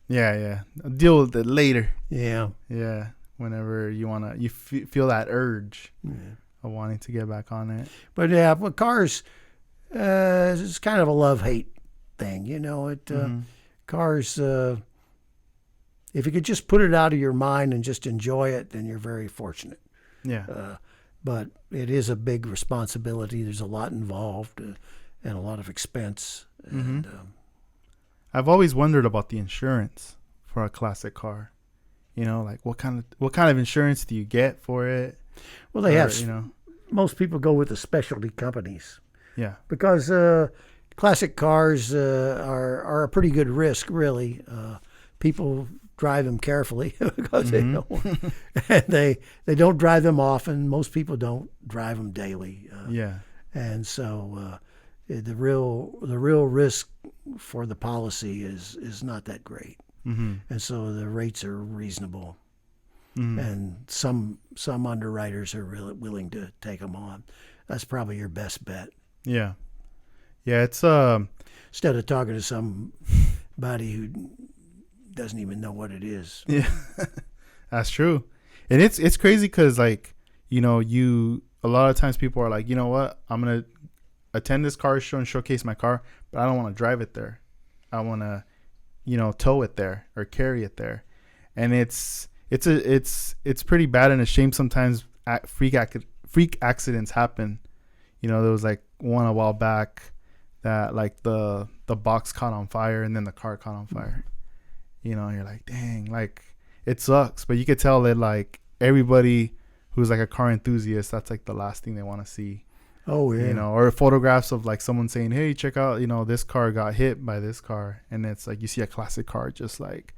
Yeah, yeah. I'll deal with it later. Yeah. Yeah. Whenever you feel that urge Yeah. of wanting to get back on it. But yeah, with cars, it's kind of a love-hate thing. Cars, if you could just put it out of your mind and just enjoy it, then you're very fortunate. Yeah. But it is a big responsibility. There's a lot involved and a lot of expense. And, I've always wondered about the insurance for a classic car. Like what kind of insurance do you get for it? well, they have. You know. Most people go with the specialty companies Yeah. because classic cars are a pretty good risk, really. People drive them carefully because they don't. And they don't drive them often. Most people don't drive them daily. Yeah. And so the real risk for the policy is not that great. Mm-hmm. And so the rates are reasonable. Mm-hmm. And some underwriters are really willing to take them on. That's probably your best bet. Yeah. Yeah. It's Instead of talking to somebody who doesn't even know what it is. Yeah, that's true. And it's crazy because a lot of times people are like, you know what, I'm gonna attend this car show and showcase my car, but I don't want to drive it there. I want to tow it there or carry it there. And it's pretty bad and a shame sometimes. Freak accidents happen. There was like one a while back that like the box caught on fire and then the car caught on fire. You're like, dang, like it sucks, but you could tell that like everybody who's like a car enthusiast, that's like the last thing they want to see. Oh yeah. Or photographs of like someone saying, hey, check out, this car got hit by this car, and it's like you see a classic car just like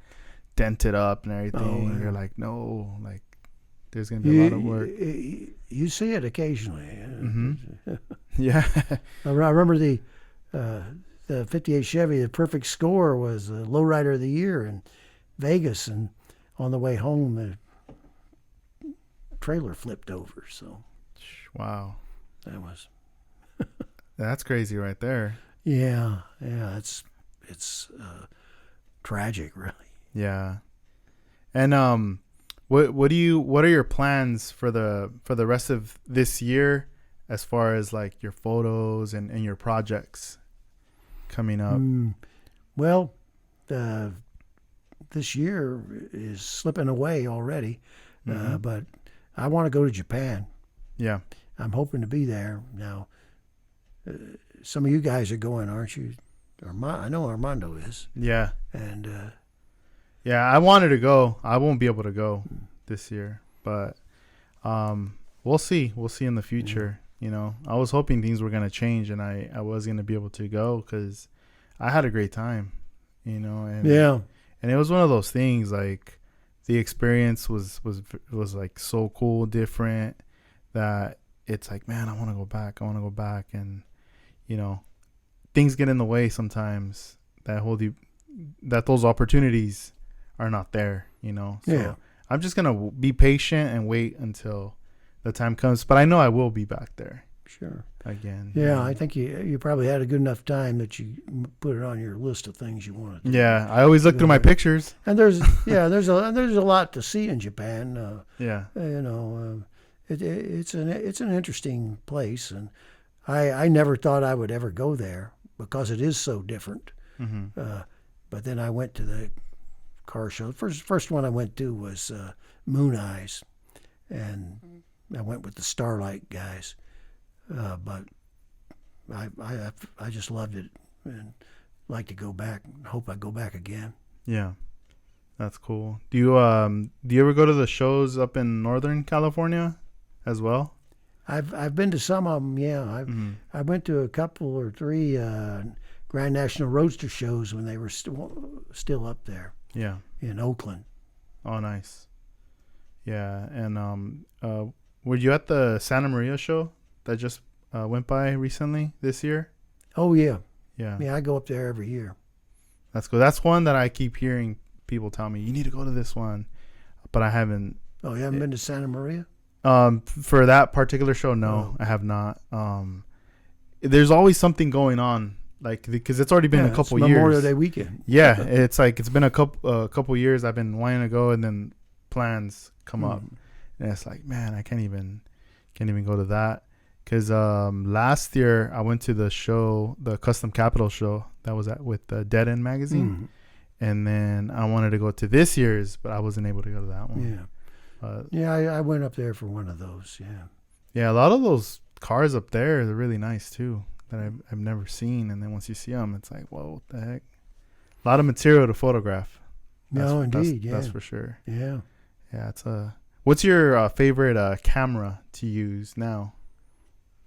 dented up and everything. Oh, yeah. You're like, no, like there's gonna be a lot of work. You see it occasionally. Mm-hmm. Yeah. I remember the 58 Chevy. The perfect score was the Lowrider of the Year in Vegas, and on the way home the trailer flipped over. So Wow. that was That's crazy right there. yeah. It's tragic, really. Yeah. And what are your plans for the rest of this year as far as like your photos and your projects coming up? Well, this year is slipping away already, but I want to go to Japan. Yeah. I'm hoping to be there now. Some of you guys are going, aren't you? I know Armando is. Yeah. And Yeah, I wanted to go. I won't be able to go this year, but we'll see. We'll see in the future. I was hoping things were going to change and I was going to be able to go because I had a great time, and yeah. And it was one of those things like the experience was like so cool, different, that it's like, man, I want to go back. And you know, things get in the way sometimes that hold you, that those opportunities are not there, you know. So Yeah. I'm just going to be patient and wait until the time comes. But I know I will be back there Sure. again. Yeah, I think you probably had a good enough time that you put it on your list of things you wanted to do. Yeah, I always look through my pictures. And there's a lot to see in Japan. Yeah. It's an interesting place, and I never thought I would ever go there because it is so different. Mm-hmm. But then I went to the car show. First one I went to was Moon Eyes, and I went with the Starlight guys. But I just loved it and like to go back. Hope I go back again. Yeah, that's cool. Do you ever go to the shows up in Northern California as well? I've been to some of them. Yeah, I went to a couple or three Grand National Roadster shows when they were still up there. Yeah, in Oakland. Oh, nice. Yeah, and were you at the Santa Maria show that just went by recently this year? Oh yeah. Yeah. Yeah, I go up there every year. That's cool. That's one that I keep hearing people tell me, you need to go to this one, but I haven't. Oh, you haven't been to Santa Maria? For that particular show, no, I have not. There's always something going on, like, because it's already been a couple years. Memorial Day weekend. Yeah, it's like it's been a couple years. I've been wanting to go, and then plans come up, and it's like, man, I can't even go to that. Because last year I went to the show, the Custom Capital show that was with the Dead End magazine, and then I wanted to go to this year's, but I wasn't able to go to that one. Yeah, I went up there for one of those. Yeah, a lot of those cars up there, they're really nice too, that I've never seen. And then once you see them, it's like, whoa, what the heck? A lot of material to photograph. That's for sure. Yeah. It's What's your favorite camera to use now?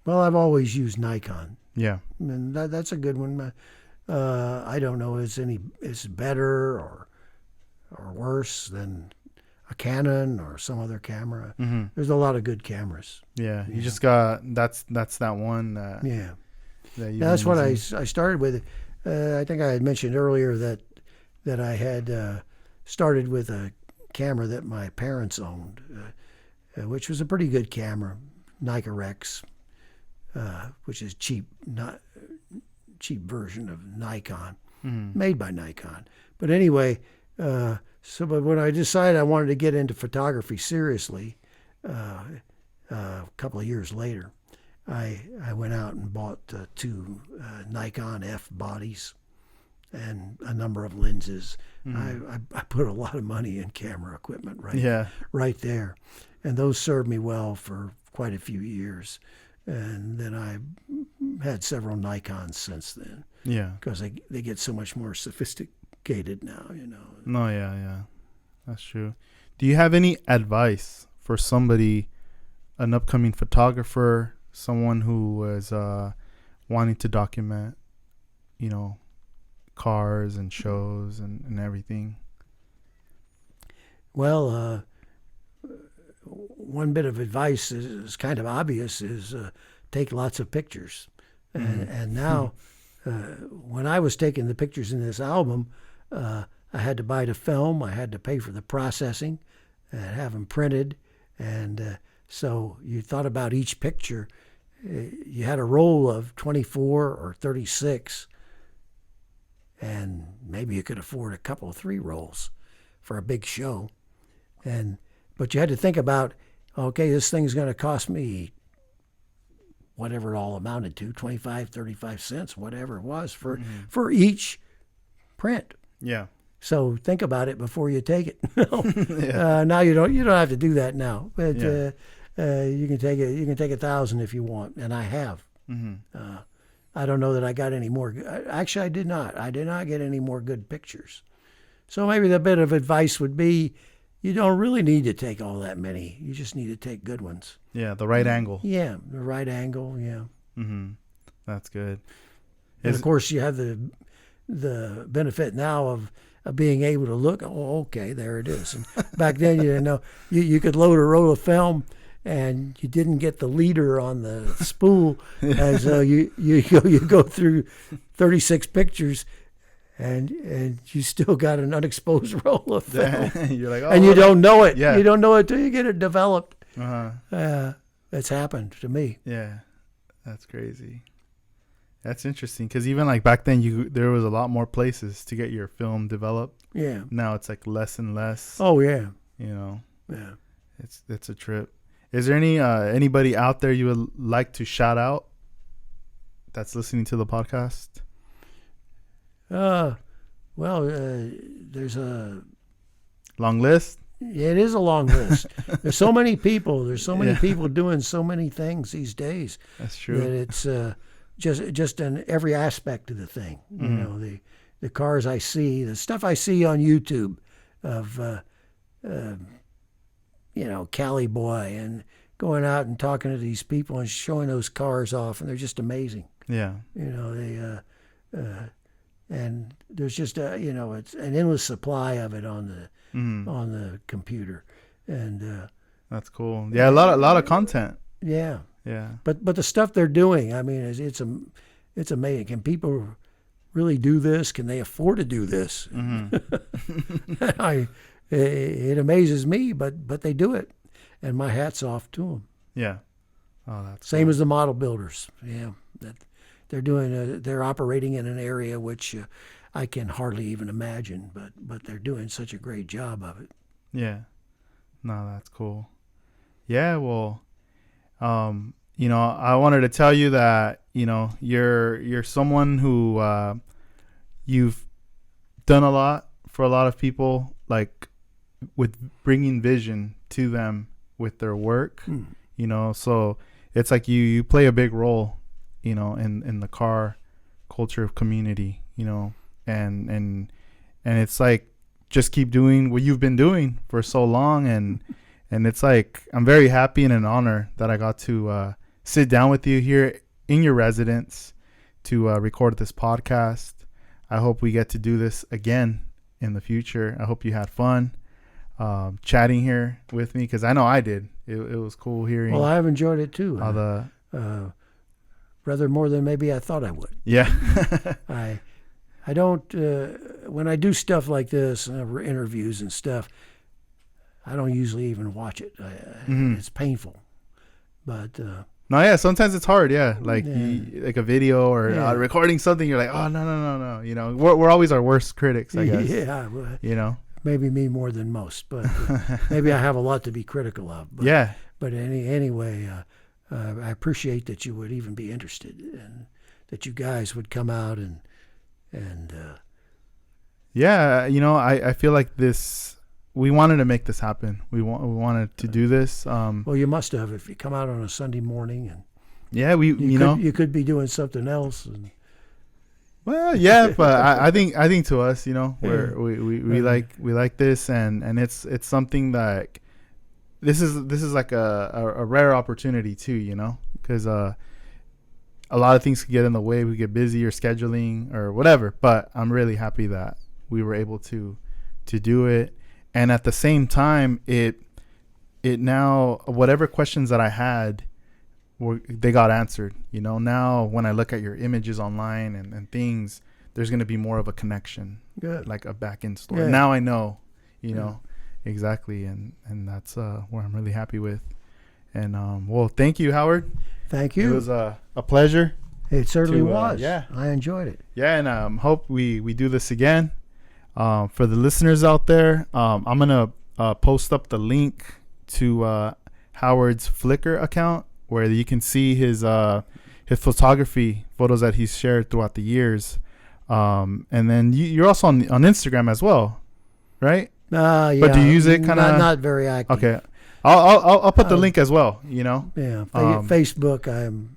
Well, I've always used Nikon. Yeah. And that's a good one. I don't know is better or worse than a Canon or some other camera. There's a lot of good cameras. Yeah, you just got that's that one. That's what I started with. I think I had mentioned earlier that I had started with a camera that my parents owned, which was a pretty good camera, Nikon Rex, which is cheap version of Nikon, made by Nikon. But anyway. But when I decided I wanted to get into photography seriously, a couple of years later, I went out and bought two Nikon F bodies and a number of lenses. I put a lot of money in camera equipment right there, and those served me well for quite a few years. And then I had several Nikons since then. Yeah, because they get so much more sophisticated now, No, yeah, that's true. Do you have any advice for somebody, an upcoming photographer, someone who is wanting to document, cars and shows and everything? Well, one bit of advice is kind of obvious, is take lots of pictures. And now, when I was taking the pictures in this album, I had to buy the film, I had to pay for the processing, and have them printed. And so you thought about each picture. You had a roll of 24 or 36, and maybe you could afford a couple of 3 rolls for a big show. But you had to think about, okay, this thing's going to cost me whatever it all amounted to, 25, 35 cents, whatever it was for each print. Yeah. So think about it before you take it. Now you don't have to do that now. But you can take it. You can take 1,000 if you want, and I have. I don't know that I got any more. Actually, I did not. I did not get any more good pictures. So maybe the bit of advice would be, you don't really need to take all that many. You just need to take good ones. Yeah, the right angle. Yeah, the right angle. Yeah. That's good. And of course, you have the benefit now of being able to look. Oh, okay, there it is. And back then, you could load a roll of film and you didn't get the leader on the spool, as you go through 36 pictures, and you still got an unexposed roll of film. You're like, oh, and you don't know it. Yeah. You don't know it till you get it developed. Uh-huh. That's happened to me. Yeah, that's crazy. That's interesting because even like back then, there was a lot more places to get your film developed. Yeah. Now it's like less and less. Oh yeah. You know. Yeah. It's a trip. Is there anybody out there you would like to shout out that's listening to the podcast? Well, there's a long list. Yeah, it is a long list. There's so many people. There's so many people doing so many things these days. That's true. That it's just in every aspect of the thing. You know, the cars I see, the stuff I see on YouTube of Cali Boy and going out and talking to these people and showing those cars off, and they're just amazing. Yeah. You know, they and there's just it's an endless supply of it on the computer, and that's cool. Yeah, a lot of content. Yeah. Yeah. But the stuff they're doing, I mean, it's amazing. Can people really do this? Can they afford to do this? It amazes me, but they do it, and my hat's off to them. Yeah. Oh, that's same as the model builders. Yeah, that they're doing. They're operating in an area which I can hardly even imagine, but they're doing such a great job of it. Yeah. No, that's cool. Yeah. Well, I wanted to tell you that you're someone who you've done a lot for a lot of people, like with bringing vision to them with their work. So it's like you play a big role, in the car culture community, and it's like just keep doing what you've been doing for so long, and it's like I'm very happy and an honor that I got to sit down with you here in your residence to record this podcast. I hope we get to do this again in the future. I hope you had fun chatting here with me, because I know I did. It was cool hearing. Well, I've enjoyed it too. Rather more than maybe I thought I would. Yeah. I don't when I do stuff like this, interviews and stuff, I don't usually even watch it. It's painful, but no, yeah. Sometimes it's hard. Yeah, like like a video or recording something. You're like, oh no. We're always our worst critics, I guess. Yeah. Maybe me more than most, but maybe I have a lot to be critical of. But, yeah. But anyway, I appreciate that you would even be interested, and that you guys would come out and yeah. I feel like this. We wanted to make this happen. We wanted to do this. Well, you must have, if you come out on a Sunday morning, and yeah, you could be doing something else. And, well, yeah, but I think to us, we like this, and it's something that this is like a rare opportunity too, because a lot of things can get in the way. We get busy or scheduling or whatever, but I'm really happy that we were able to do it. And at the same time, it now, whatever questions that I had, they got answered. Now when I look at your images online and things, there's going to be more of a connection. Good. Like a back end story. Yeah. Now I know, exactly. And that's where I'm really happy with. And well, thank you, Howard. Thank you. It was a pleasure. It certainly was. Yeah. I enjoyed it. Yeah. And hope we do this again. For the listeners out there, I'm going to post up the link to Howard's Flickr account, where you can see his photography photos that he's shared throughout the years. And then you're also on Instagram as well, right? Yeah. But do you use it kind of? Not very active. Okay. I'll put the link as well, Yeah. Facebook, I'm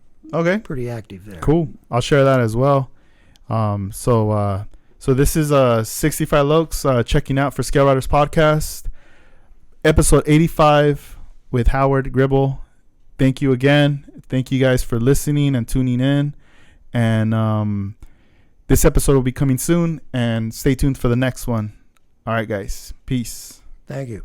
pretty active there. Cool. I'll share that as well. So this is 65 Lokes checking out for ScaleRiders podcast, episode 85 with Howard Gribble. Thank you again. Thank you guys for listening and tuning in. And this episode will be coming soon, and stay tuned for the next one. All right, guys. Peace. Thank you.